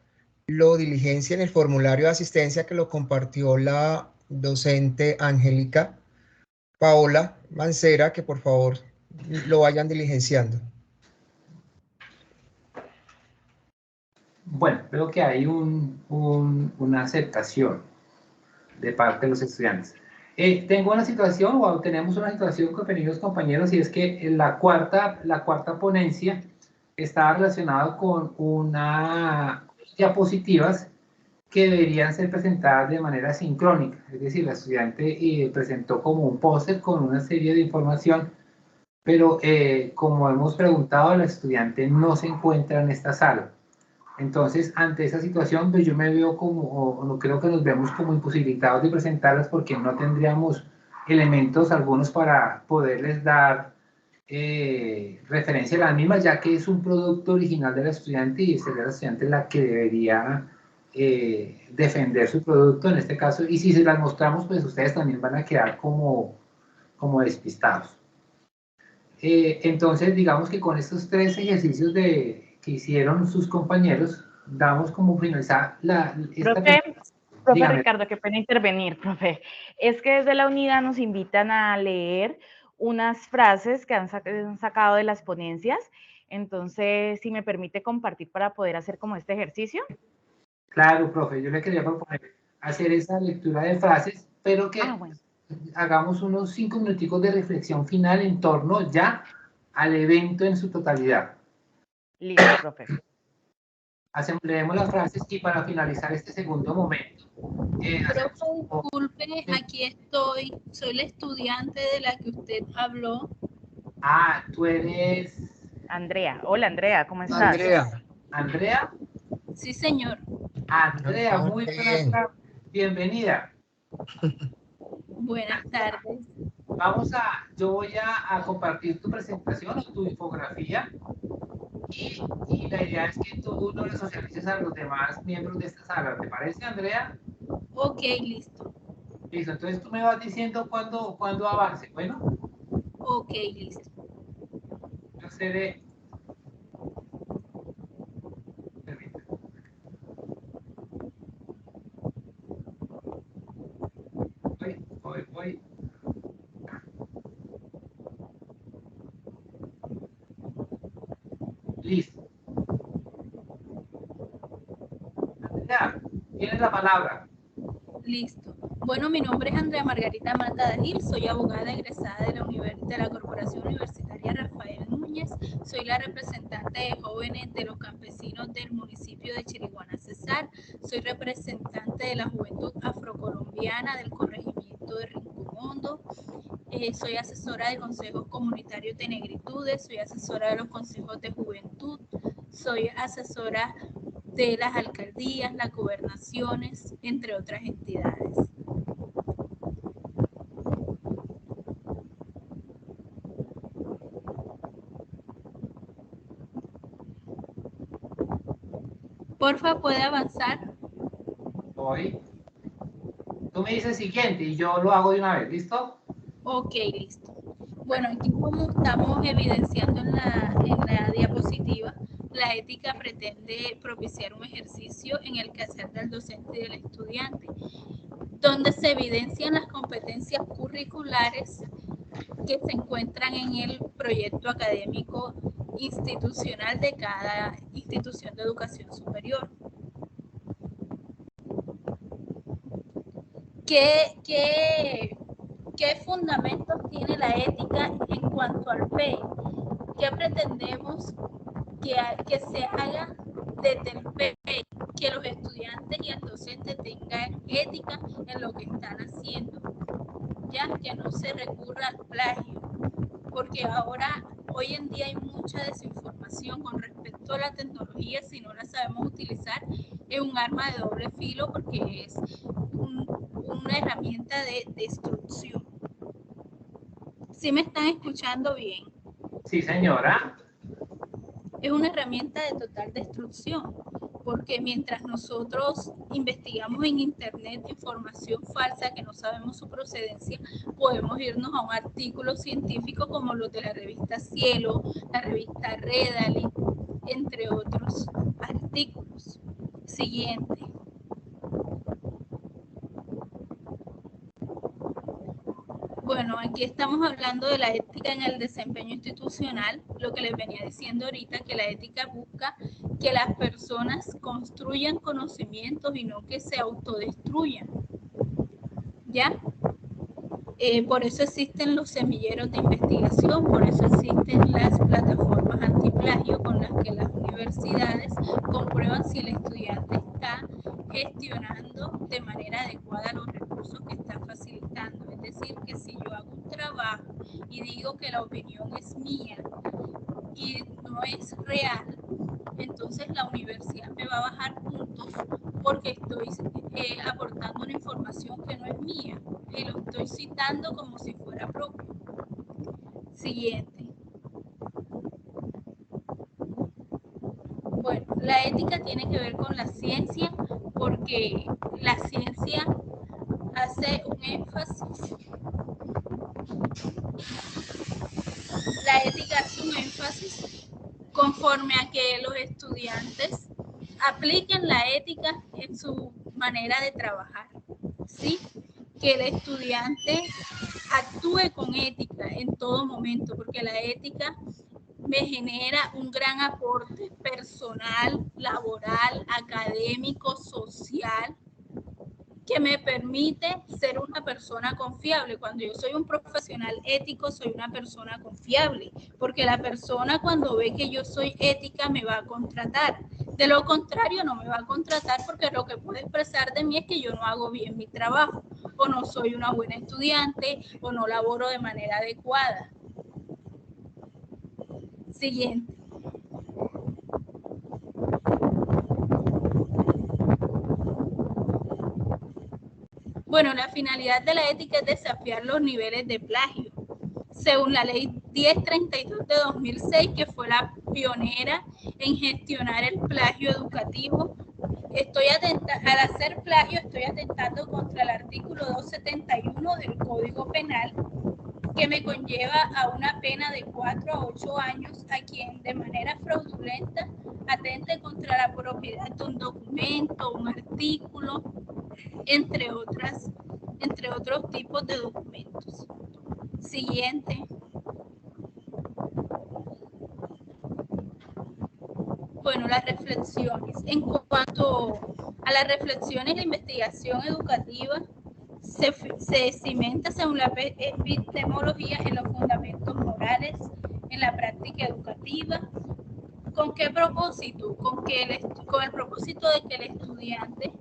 lo diligencien, el formulario de asistencia que lo compartió la docente Angélica Paola Mancera, que por favor lo vayan diligenciando. Bueno, veo que hay una aceptación de parte de los estudiantes. Tengo una situación, o tenemos una situación, queridos compañeros, y es que la cuarta ponencia está relacionada con unas diapositivas que deberían ser presentadas de manera sincrónica. Es decir, la estudiante presentó como un póster con una serie de información, pero como hemos preguntado, la estudiante no se encuentra en esta sala. Entonces, ante esa situación, pues yo me veo como, o no creo que nos vemos como imposibilitados de presentarlas porque no tendríamos elementos algunos para poderles dar referencia a las mismas, ya que es un producto original de la estudiante y sería la estudiante la que debería defender su producto en este caso. Y si se las mostramos, pues ustedes también van a quedar como despistados. Entonces, digamos que con estos 3 ejercicios que hicieron sus compañeros, damos como finalizar Profe Ricardo, qué pena intervenir, profe. Es que desde la unidad nos invitan a leer unas frases que han sacado de las ponencias. Entonces, si me permite compartir para poder hacer como este ejercicio. Claro, profe, yo le quería proponer hacer esa lectura de frases, pero que hagamos unos 5 minuticos de reflexión final en torno ya al evento en su totalidad. Listo, profe. Leemos las frases y para finalizar este segundo momento. Profe, disculpe, aquí estoy. Soy la estudiante de la que usted habló. Ah, tú eres... Andrea. Hola, Andrea, ¿cómo estás? Andrea. ¿Andrea? Sí, señor. Andrea, muy buenas tardes. Bienvenida. Buenas tardes. Yo voy a compartir tu presentación, tu infografía, y la idea es que tú no le socialices a los demás miembros de esta sala. ¿Te parece, Andrea? Ok, listo. Listo, entonces tú me vas diciendo cuándo avance, ¿bueno? Ok, listo. Yo seré... Permítame. Voy. Listo. Andrea, tienes la palabra. Listo. Bueno, mi nombre es Andrea Margarita Mata de Gil, soy abogada egresada de la Corporación Universitaria Rafael Núñez, soy la representante de jóvenes de los campesinos del municipio de Chiriguaná Cesar, soy representante de la juventud afrocolombiana del corregimiento de Rincomondo, soy asesora de consejos comunitarios de negritudes, soy asesora de los consejos de juventud, soy asesora de las alcaldías, las gobernaciones, entre otras entidades. Porfa, ¿puede avanzar? Voy. Tú me dices siguiente y yo lo hago de una vez, ¿listo? Ok, listo. Bueno, aquí como estamos evidenciando en la diapositiva, la ética pretende propiciar un ejercicio en el quehacer del docente y del estudiante, donde se evidencian las competencias curriculares que se encuentran en el proyecto académico institucional de cada institución de educación superior. ¿Qué fundamentos tiene la ética en cuanto al PEI? ¿Qué pretendemos que se haga desde el PEI? Que los estudiantes y el docente tengan ética en lo que están haciendo, ya que no se recurra al plagio, porque hoy en día hay mucha desinformación con respecto a la tecnología. Si no la sabemos utilizar, es un arma de doble filo porque es una herramienta de destrucción. ¿Sí me están escuchando bien? Sí, señora. es una herramienta de total destrucción, porque mientras nosotros investigamos en internet información falsa que no sabemos su procedencia, podemos irnos a un artículo científico como los de la revista Cielo, la revista Redalit, entre otros artículos. Siguiente. Bueno, aquí estamos hablando de la ética en el desempeño institucional, lo que les venía diciendo ahorita, que la ética busca que las personas construyan conocimientos y no que se autodestruyan. ¿Ya? Por eso existen los semilleros de investigación, por eso existen las plataformas antiplagio con las que las universidades comprueban si el estudiante está gestionando de manera adecuada los recursos que está facilitando. Es decir, que si yo hago un trabajo y digo que la opinión es mía y no es real, entonces la universidad me va a bajar puntos porque estoy aportando una información que no es mía y lo estoy citando como si fuera propio. Siguiente. Bueno, la ética tiene que ver con la ciencia porque la ciencia hace un énfasis. La ética hace un énfasis conforme a que los estudiantes apliquen la ética en su manera de trabajar, ¿sí? Que el estudiante actúe con ética en todo momento, porque la ética me genera un gran aporte personal, laboral, académico, social, que me permite ser una persona confiable. Cuando yo soy un profesional ético, soy una persona confiable, porque la persona cuando ve que yo soy ética me va a contratar. De lo contrario, no me va a contratar porque lo que puede expresar de mí es que yo no hago bien mi trabajo, o no soy una buena estudiante, o no laboro de manera adecuada. Siguiente. Bueno, la finalidad de la ética es desafiar los niveles de plagio. Según la ley 1032 de 2006, que fue la pionera en gestionar el plagio educativo, al hacer plagio estoy atentando contra el artículo 271 del Código Penal, que me conlleva a una pena de 4 a 8 años a quien de manera fraudulenta atente contra la propiedad de un documento, un artículo, entre otros tipos de documentos. Siguiente. Bueno, las reflexiones. En cuanto a las reflexiones, la investigación educativa se cimenta según la epistemología en los fundamentos morales, en la práctica educativa. ¿Con qué propósito? Con el propósito de que el estudiante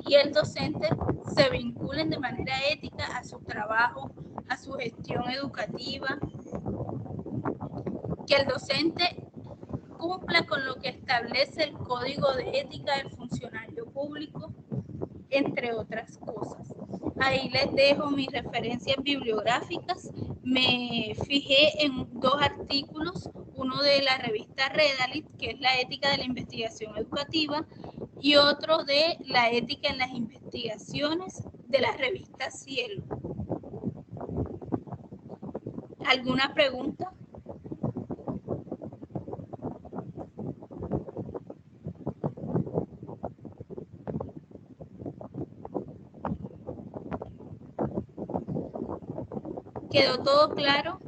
y el docente se vinculen de manera ética a su trabajo, a su gestión educativa, que el docente cumpla con lo que establece el Código de Ética del Funcionario Público, entre otras cosas. Ahí les dejo mis referencias bibliográficas. Me fijé en 2 artículos, uno de la revista Redalit, que es la ética de la investigación educativa, y otro de la ética en las investigaciones de la revista Cielo. ¿Alguna pregunta? ¿Quedó todo claro?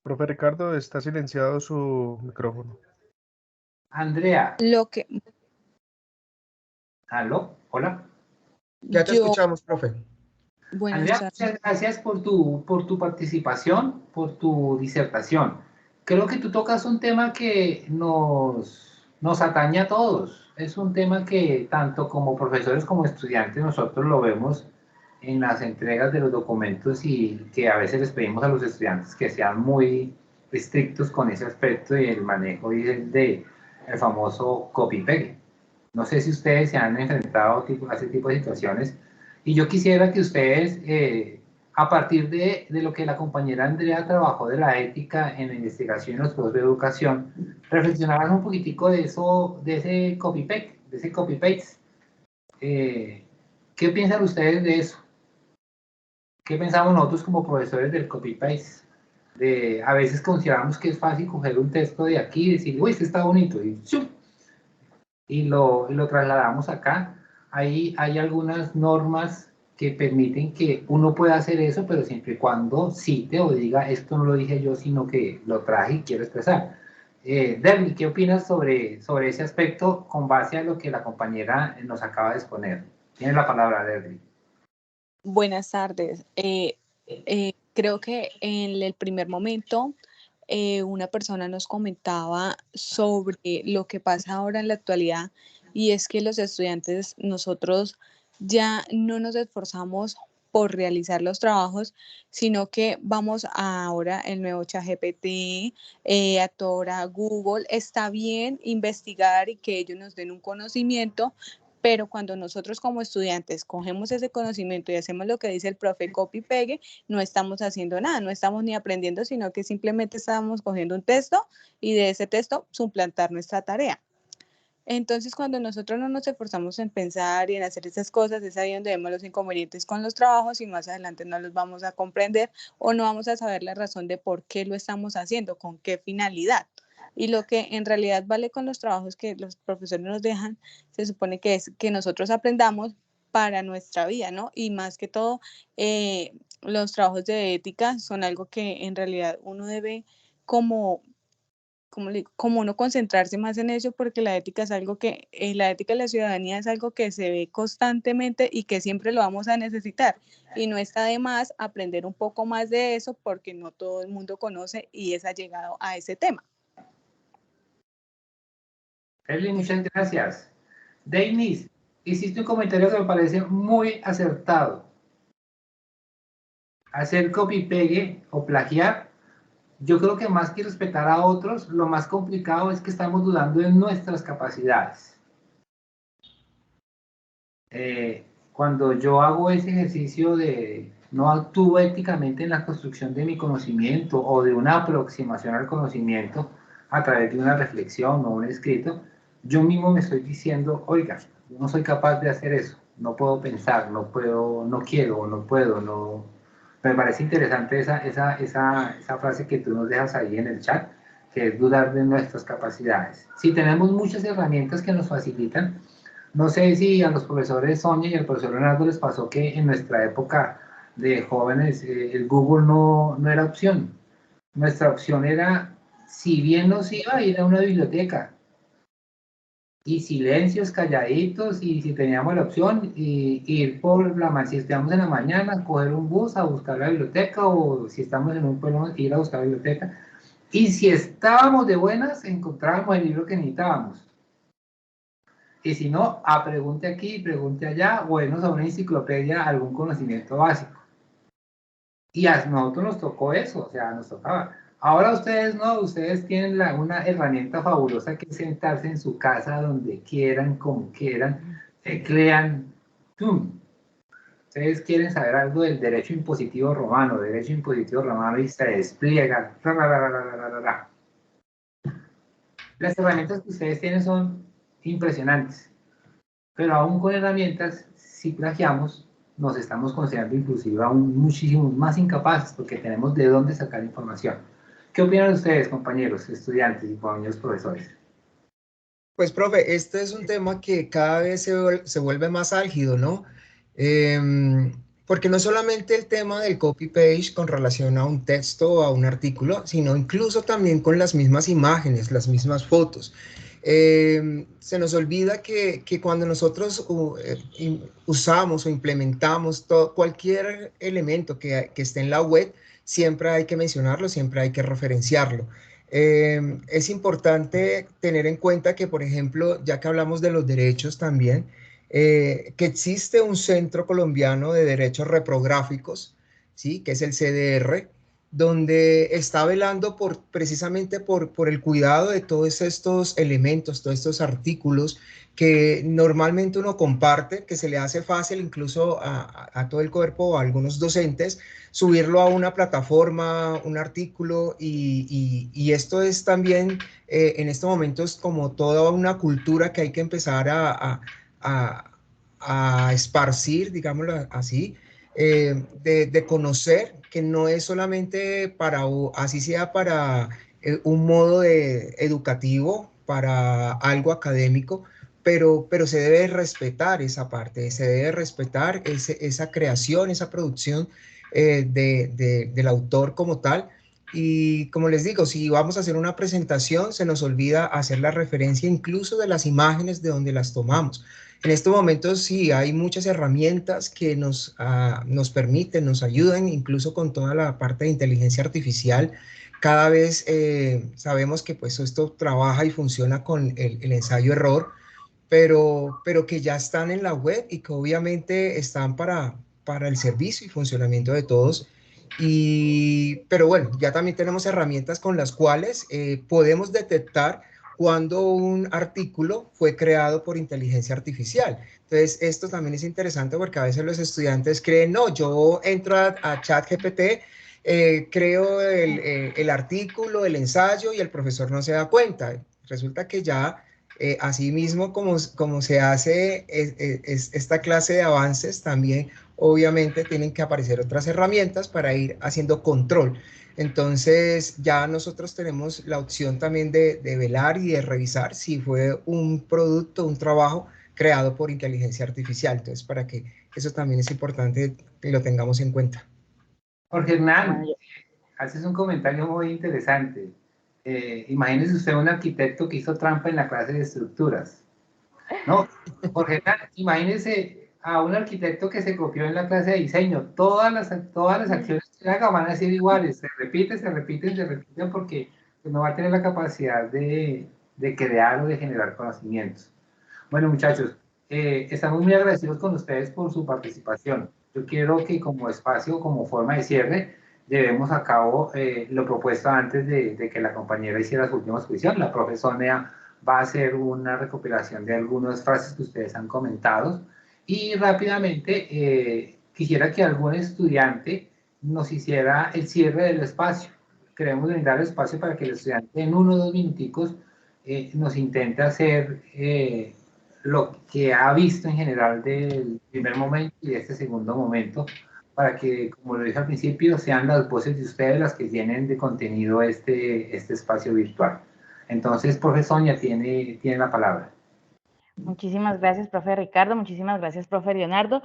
Profe Ricardo, está silenciado su micrófono. Andrea. ¿Aló? Hola. Ya te escuchamos, profe. Andrea, muchas gracias por tu participación, por tu disertación. Creo que tú tocas un tema que nos atañe a todos. Es un tema que tanto como profesores como estudiantes nosotros lo vemos en las entregas de los documentos y que a veces les pedimos a los estudiantes que sean muy estrictos con ese aspecto y el manejo del famoso copy-paste, No sé si ustedes se han enfrentado a ese tipo de situaciones. Y yo quisiera que ustedes, a partir de lo que la compañera Andrea trabajó de la ética en la investigación y los procesos de educación, reflexionaran un poquitico de eso, de ese copy-paste. ¿Qué piensan ustedes de eso? ¿Qué pensamos nosotros como profesores del copy-paste? A veces consideramos que es fácil coger un texto de aquí y decir, uy, este está bonito, y lo trasladamos acá. Hay algunas normas que permiten que uno pueda hacer eso, pero siempre y cuando cite o diga, esto no lo dije yo, sino que lo traje y quiero expresar. Derby, ¿qué opinas sobre ese aspecto con base a lo que la compañera nos acaba de exponer? Tiene la palabra, Derby. Buenas tardes. Creo que en el primer momento una persona nos comentaba sobre lo que pasa ahora en la actualidad, y es que los estudiantes, nosotros ya no nos esforzamos por realizar los trabajos, sino que vamos ahora el nuevo ChatGPT, ahora Google. Está bien investigar y que ellos nos den un conocimiento, pero cuando nosotros como estudiantes cogemos ese conocimiento y hacemos lo que dice el profe copy-pegue, no estamos haciendo nada, no estamos ni aprendiendo, sino que simplemente estamos cogiendo un texto y de ese texto suplantar nuestra tarea. Entonces, cuando nosotros no nos esforzamos en pensar y en hacer esas cosas, es ahí donde vemos los inconvenientes con los trabajos y más adelante no los vamos a comprender o no vamos a saber la razón de por qué lo estamos haciendo, con qué finalidad. Y lo que en realidad vale con los trabajos que los profesores nos dejan, se supone que es que nosotros aprendamos para nuestra vida, ¿no? Y más que todo, los trabajos de ética son algo que en realidad uno debe como uno concentrarse más en eso, porque la ética es algo que, la ética de la ciudadanía es algo que se ve constantemente y que siempre lo vamos a necesitar. Y no está de más aprender un poco más de eso, porque no todo el mundo conoce y es allegado a ese tema. Eli, muchas gracias. Denis, hiciste un comentario que me parece muy acertado. Hacer copy-pegue o plagiar, yo creo que más que respetar a otros, lo más complicado es que estamos dudando de nuestras capacidades. Cuando yo hago ese ejercicio de no actúo éticamente en la construcción de mi conocimiento o de una aproximación al conocimiento a través de una reflexión o un escrito, yo mismo me estoy diciendo, oiga, yo no soy capaz de hacer eso, no puedo pensar, no puedo, no quiero, no puedo, no. Me parece interesante esa frase que tú nos dejas ahí en el chat, que es dudar de nuestras capacidades. Si tenemos muchas herramientas que nos facilitan, no sé si a los profesores Sonia y al profesor Leonardo les pasó que en nuestra época de jóvenes el Google no era opción. Nuestra opción era, si bien nos iba, ir a una biblioteca. Y silencios, calladitos, y si teníamos la opción, ir por si estamos en la mañana, coger un bus a buscar la biblioteca, o si estamos en un pueblo, ir a buscar la biblioteca. Y si estábamos de buenas, encontrábamos el libro que necesitábamos. Y si no, pregunte aquí, pregunte allá, o irnos a una enciclopedia, algún conocimiento básico. Y a nosotros nos tocó eso, o sea, nos tocaba. Ahora ustedes no, ustedes tienen una herramienta fabulosa que es sentarse en su casa donde quieran, como quieran, teclean, ¡tum! Ustedes quieren saber algo del derecho impositivo romano, y se despliega. Las herramientas que ustedes tienen son impresionantes, pero aún con herramientas, si plagiamos, nos estamos considerando inclusive aún muchísimo más incapaces, porque tenemos de dónde sacar información. ¿Qué opinan ustedes, compañeros, estudiantes y compañeros profesores? Pues, profe, este es un tema que cada vez se vuelve más álgido, ¿no? Porque no solamente el tema del copy-paste con relación a un texto o a un artículo, sino incluso también con las mismas imágenes, las mismas fotos. Se nos olvida que cuando nosotros usamos o implementamos cualquier elemento que esté en la web, siempre hay que mencionarlo, siempre hay que referenciarlo. Es importante tener en cuenta que, por ejemplo, ya que hablamos de los derechos también, que existe un Centro Colombiano de Derechos Reprográficos, ¿sí? Que es el CDR, donde está velando precisamente por el cuidado de todos estos elementos, todos estos artículos que normalmente uno comparte, que se le hace fácil incluso a todo el cuerpo o a algunos docentes, subirlo a una plataforma, un artículo, y esto es también en estos momentos como toda una cultura que hay que empezar a esparcir, digámoslo así, de conocer que no es solamente para, así sea para un modo educativo, para algo académico, pero se debe respetar esa parte, se debe respetar esa creación, esa producción del autor como tal. Y como les digo, si vamos a hacer una presentación, se nos olvida hacer la referencia incluso de las imágenes de donde las tomamos. En estos momentos sí hay muchas herramientas que nos permiten, nos ayudan, incluso con toda la parte de inteligencia artificial. Cada vez sabemos que pues esto trabaja y funciona con el ensayo-error, pero que ya están en la web y que obviamente están para el servicio y funcionamiento de todos. Pero bueno, ya también tenemos herramientas con las cuales podemos detectar cuando un artículo fue creado por inteligencia artificial. Entonces, esto también es interesante porque a veces los estudiantes creen, no, yo entro a ChatGPT, creo el artículo, el ensayo y el profesor no se da cuenta. Resulta que ya asimismo, como se hace esta clase de avances, también obviamente tienen que aparecer otras herramientas para ir haciendo control. Entonces ya nosotros tenemos la opción también de velar y de revisar si fue un producto, un trabajo creado por inteligencia artificial. Entonces, para que eso también es importante que lo tengamos en cuenta. Jorge Hernán, haces un comentario muy interesante. Imagínese usted un arquitecto que hizo trampa en la clase de estructuras, ¿no? Jorge Hernán, imagínese a un arquitecto que se copió en la clase de diseño. Todas las acciones que haga van a ser iguales, se repiten porque no va a tener la capacidad de crear o de generar conocimientos. Bueno, muchachos, estamos muy agradecidos con ustedes por su participación. Yo quiero que como espacio, como forma de cierre, llevemos a cabo lo propuesto antes de que la compañera hiciera su última exposición. La profesora Nea va a hacer una recopilación de algunas frases que ustedes han comentado y rápidamente quisiera que algún estudiante nos hiciera el cierre del espacio. Queremos brindar el espacio para que el estudiante en 1 o 2 minuticos nos intente hacer lo que ha visto en general del primer momento y de este segundo momento, para que, como lo dije al principio, sean las voces de ustedes las que llenen de contenido este espacio virtual. Entonces, profe Sonia, tiene la palabra. Muchísimas gracias, profe Ricardo. Muchísimas gracias, profe Leonardo.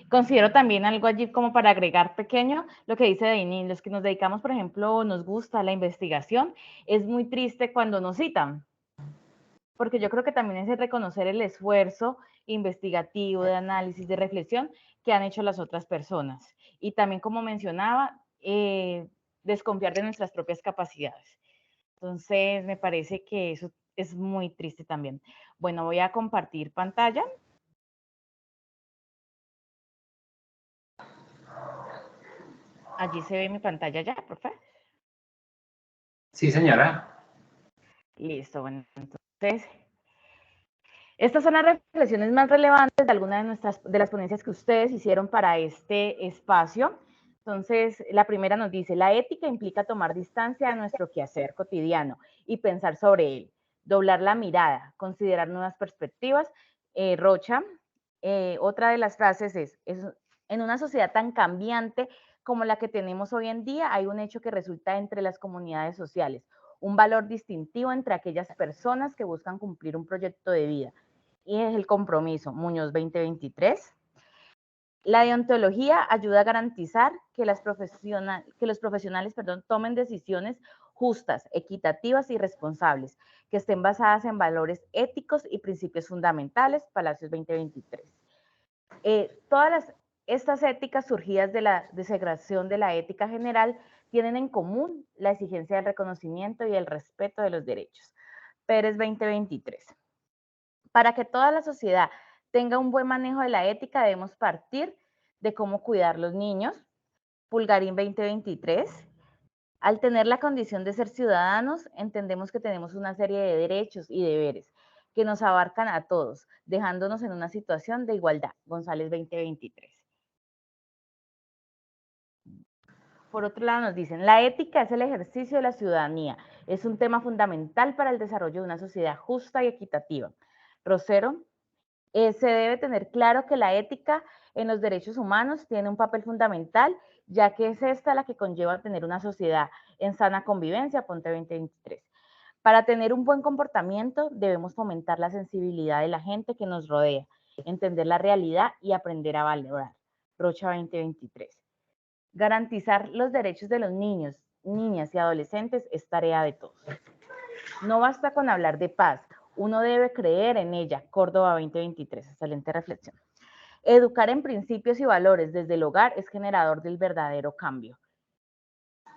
Considero también algo allí como para agregar pequeño lo que dice Deini. Los que nos dedicamos, por ejemplo, nos gusta la investigación, es muy triste cuando nos citan, porque yo creo que también es el reconocer el esfuerzo investigativo, de análisis, de reflexión que han hecho las otras personas. Y también, como mencionaba, desconfiar de nuestras propias capacidades. Entonces, me parece que eso es muy triste también. Bueno, voy a compartir pantalla. Allí se ve mi pantalla ya, profe. Sí, señora. Listo, bueno, entonces, estas son las reflexiones más relevantes de algunas de las ponencias que ustedes hicieron para este espacio. Entonces, la primera nos dice, la ética implica tomar distancia a nuestro quehacer cotidiano y pensar sobre él, doblar la mirada, considerar nuevas perspectivas. Rocha, otra de las frases es, en una sociedad tan cambiante como la que tenemos hoy en día, hay un hecho que resulta entre las comunidades sociales, un valor distintivo entre aquellas personas que buscan cumplir un proyecto de vida, y es el compromiso, Muñoz 2023. La deontología ayuda a garantizar que los profesionales tomen decisiones justas, equitativas y responsables, que estén basadas en valores éticos y principios fundamentales, Palacios 2023. Todas estas éticas surgidas de la desegración de la ética general tienen en común la exigencia del reconocimiento y el respeto de los derechos. Pérez 2023. Para que toda la sociedad tenga un buen manejo de la ética, debemos partir de cómo cuidar los niños. Pulgarín 2023. Al tener la condición de ser ciudadanos, entendemos que tenemos una serie de derechos y deberes que nos abarcan a todos, dejándonos en una situación de igualdad. González 2023. Por otro lado nos dicen, la ética es el ejercicio de la ciudadanía, es un tema fundamental para el desarrollo de una sociedad justa y equitativa. Rosero, se debe tener claro que la ética en los derechos humanos tiene un papel fundamental, ya que es esta la que conlleva tener una sociedad en sana convivencia, Ponte 2023. Para tener un buen comportamiento debemos fomentar la sensibilidad de la gente que nos rodea, entender la realidad y aprender a valorar. Rocha 2023. Garantizar los derechos de los niños, niñas y adolescentes es tarea de todos. No basta con hablar de paz, uno debe creer en ella. Córdoba 2023, excelente reflexión. Educar en principios y valores desde el hogar es generador del verdadero cambio.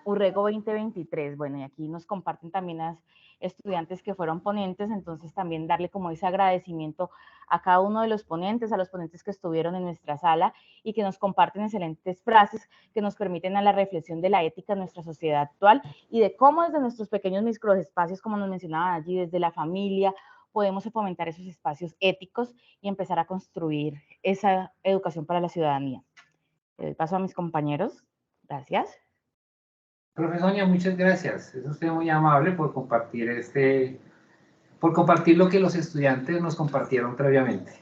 Urrego 2023, bueno, y aquí nos comparten también las estudiantes que fueron ponentes, entonces también darle como ese agradecimiento a cada uno de los ponentes, a los ponentes que estuvieron en nuestra sala y que nos comparten excelentes frases que nos permiten a la reflexión de la ética en nuestra sociedad actual y de cómo desde nuestros pequeños microespacios, como nos mencionaban allí, desde la familia, podemos fomentar esos espacios éticos y empezar a construir esa educación para la ciudadanía. Le doy paso a mis compañeros. Gracias. Profesor Sonia, muchas gracias. Es usted muy amable por compartir lo que los estudiantes nos compartieron previamente.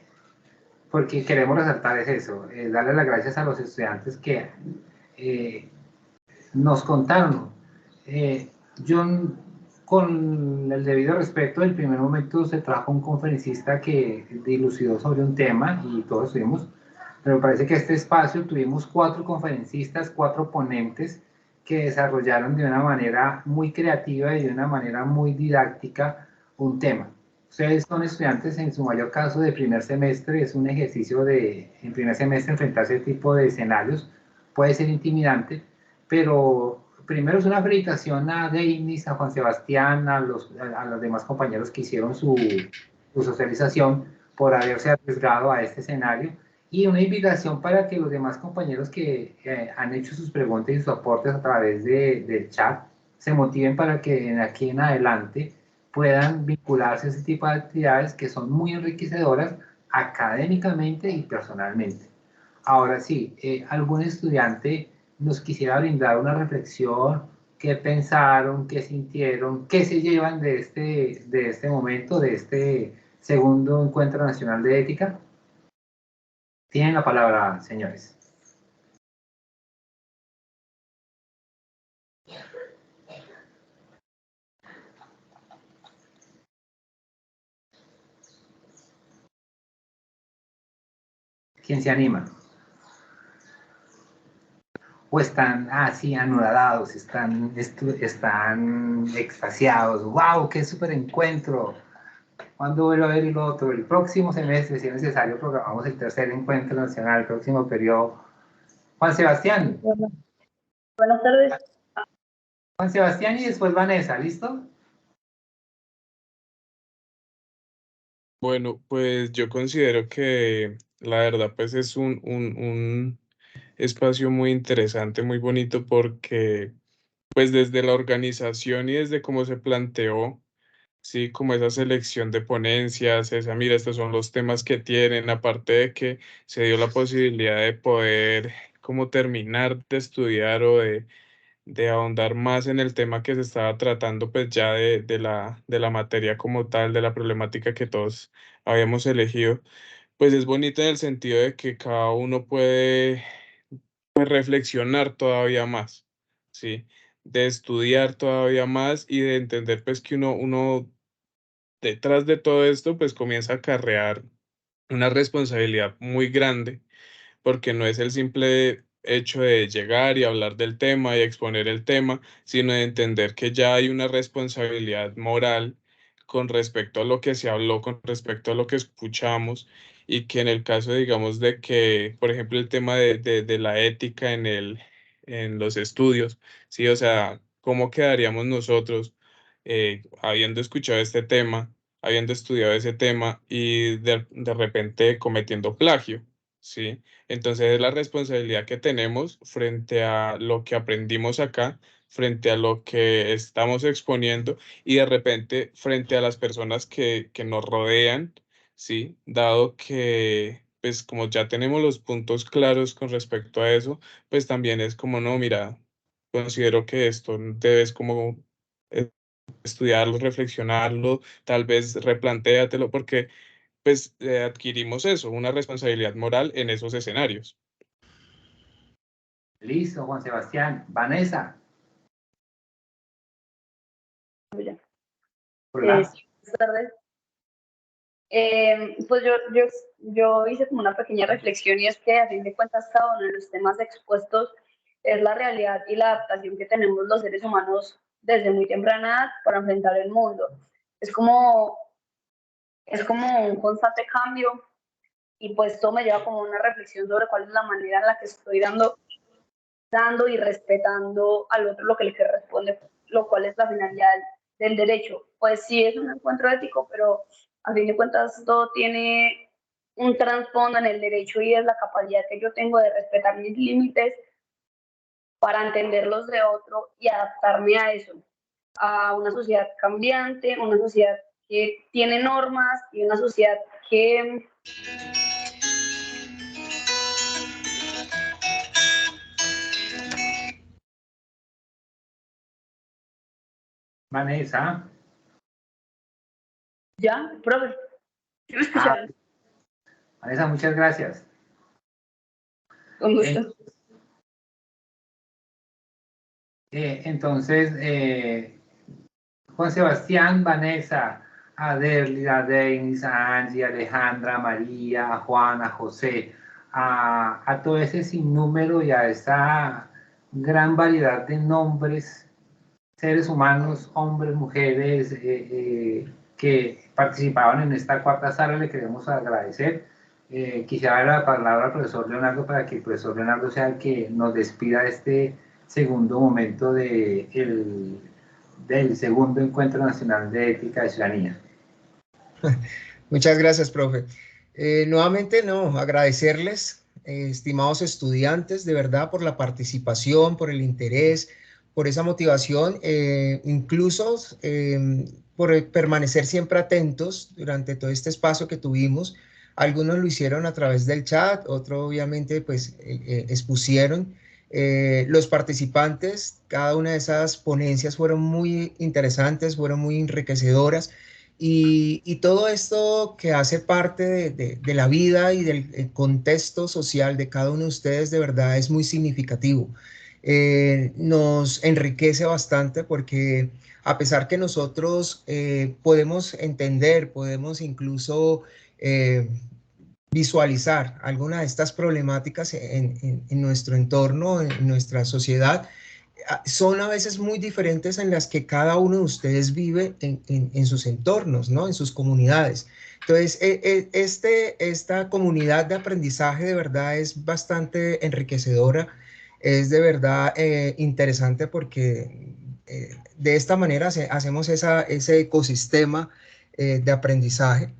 Porque queremos resaltar es eso, darle las gracias a los estudiantes que nos contaron. Yo, con el debido respeto, en el primer momento se trajo un conferencista que dilucidó sobre un tema y todos estuvimos, pero me parece que este espacio tuvimos 4 conferencistas, 4 ponentes, que desarrollaron de una manera muy creativa y de una manera muy didáctica un tema. Ustedes son estudiantes en su mayor caso de primer semestre, es un ejercicio en primer semestre enfrentarse a este tipo de escenarios, puede ser intimidante, pero primero es una felicitación a Denis, a Juan Sebastián, a los demás compañeros que hicieron su socialización por haberse arriesgado a este escenario, y una invitación para que los demás compañeros que han hecho sus preguntas y sus aportes a través del chat se motiven para que de aquí en adelante puedan vincularse a ese tipo de actividades que son muy enriquecedoras académicamente y personalmente. Ahora sí, algún estudiante nos quisiera brindar una reflexión, qué pensaron, qué sintieron, qué se llevan de este momento, de este segundo Encuentro Nacional de Ética. Tienen la palabra, señores. ¿Quién se anima? O están así anonadados, están extasiados. ¡Wow! ¡Qué súper encuentro! ¿Cuándo vuelvo a ver el otro? El próximo semestre, si es necesario, programamos el tercer encuentro nacional, el próximo periodo. Juan Sebastián. Buenas tardes. Juan Sebastián y después Vanessa, ¿listo? Bueno, pues yo considero que la verdad pues es un espacio muy interesante, muy bonito porque pues desde la organización y desde cómo se planteó, sí, como esa selección de ponencias, esa, mira, estos son los temas que tienen, aparte de que se dio la posibilidad de poder como terminar de estudiar o de ahondar más en el tema que se estaba tratando, pues ya de la materia como tal, de la problemática que todos habíamos elegido, pues es bonito en el sentido de que cada uno puede pues, reflexionar todavía más, ¿sí? De estudiar todavía más y de entender pues que uno detrás de todo esto pues comienza a acarrear una responsabilidad muy grande porque no es el simple hecho de llegar y hablar del tema y exponer el tema, sino de entender que ya hay una responsabilidad moral con respecto a lo que se habló, con respecto a lo que escuchamos, y que en el caso, digamos, de que, por ejemplo, el tema de la ética en los estudios, ¿sí? O sea, ¿cómo quedaríamos nosotros habiendo escuchado este tema, habiendo estudiado ese tema y de repente cometiendo plagio? ¿sí? Entonces es la responsabilidad que tenemos frente a lo que aprendimos acá, frente a lo que estamos exponiendo y de repente frente a las personas que nos rodean, ¿sí? Dado que, pues como ya tenemos los puntos claros con respecto a eso, pues también es como, no, mira, considero que esto debes como estudiarlo, reflexionarlo, tal vez replantéatelo, porque pues adquirimos eso, una responsabilidad moral en esos escenarios. Listo, Juan Sebastián. Vanessa. Hola. Hola. Sí, buenas tardes. Pues yo hice como una pequeña reflexión y es que a fin de cuentas cada uno de los temas expuestos es la realidad y la adaptación que tenemos los seres humanos desde muy temprana edad para enfrentar el mundo. Es como un constante cambio y pues todo me lleva como una reflexión sobre cuál es la manera en la que estoy dando y respetando al otro lo que le corresponde, lo cual es la finalidad del derecho. Pues sí es un encuentro ético, pero a fin de cuentas todo tiene un trasfondo en el derecho y es la capacidad que yo tengo de respetar mis límites para entender los de otro y adaptarme a eso, a una sociedad cambiante, una sociedad que tiene normas y una sociedad que... Vanessa. ¿Ya, profe? ¿Sí me escucharon? Vanessa, muchas gracias. Con gusto. Entonces, Juan Sebastián, Vanessa, a Derly, a Denis, a Angie, a Alejandra, a María, a Juan, a José, a todo ese sinnúmero y a esa gran variedad de nombres, seres humanos, hombres, mujeres, que participaban en esta cuarta sala, le queremos agradecer. Quisiera dar la palabra al profesor Leonardo para que el profesor Leonardo sea el que nos despida este segundo momento del segundo Encuentro Nacional de Ética y Ciudadanía. Muchas gracias, profe. Nuevamente, no, agradecerles, estimados estudiantes, de verdad, por la participación, por el interés, por esa motivación, incluso por permanecer siempre atentos durante todo este espacio que tuvimos. Algunos lo hicieron a través del chat, otros obviamente pues expusieron. Los participantes, cada una de esas ponencias fueron muy interesantes, fueron muy enriquecedoras. Y todo esto que hace parte de la vida y del contexto social de cada uno de ustedes de verdad es muy significativo. Nos enriquece bastante porque a pesar que nosotros podemos entender, podemos incluso visualizar alguna de estas problemáticas en nuestro entorno, en nuestra sociedad, son a veces muy diferentes en las que cada uno de ustedes vive en sus entornos, ¿no? En sus comunidades. Entonces, esta comunidad de aprendizaje de verdad es bastante enriquecedora, es de verdad interesante porque de esta manera hacemos ese ecosistema de aprendizaje.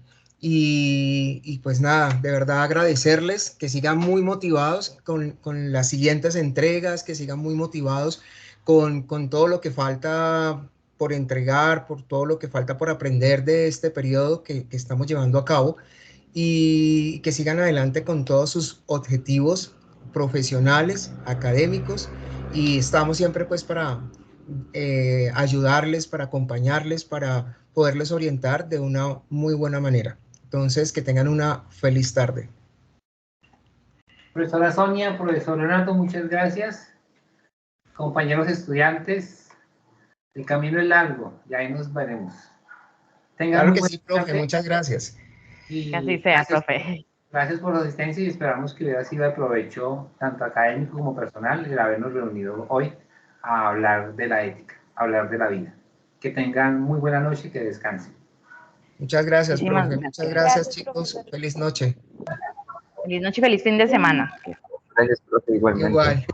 Y pues nada, de verdad agradecerles, que sigan muy motivados con las siguientes entregas, que sigan muy motivados con todo lo que falta por entregar, por todo lo que falta por aprender de este periodo que estamos llevando a cabo, y que sigan adelante con todos sus objetivos profesionales, académicos, y estamos siempre pues para ayudarles, para acompañarles, para poderles orientar de una muy buena manera. Entonces, que tengan una feliz tarde. Profesora Sonia, profesor Leonardo, muchas gracias. Compañeros estudiantes, el camino es largo y ahí nos veremos. Claro que sí, profe, muchas gracias. Que así sea, profe. Gracias por la asistencia y esperamos que hubiera sido de provecho tanto académico como personal el habernos reunido hoy a hablar de la ética, a hablar de la vida. Que tengan muy buena noche y que descansen. Muchas gracias, profe. Muchas gracias, chicos. Feliz noche. Feliz noche y feliz fin de semana. Gracias, profe, igualmente. Igual.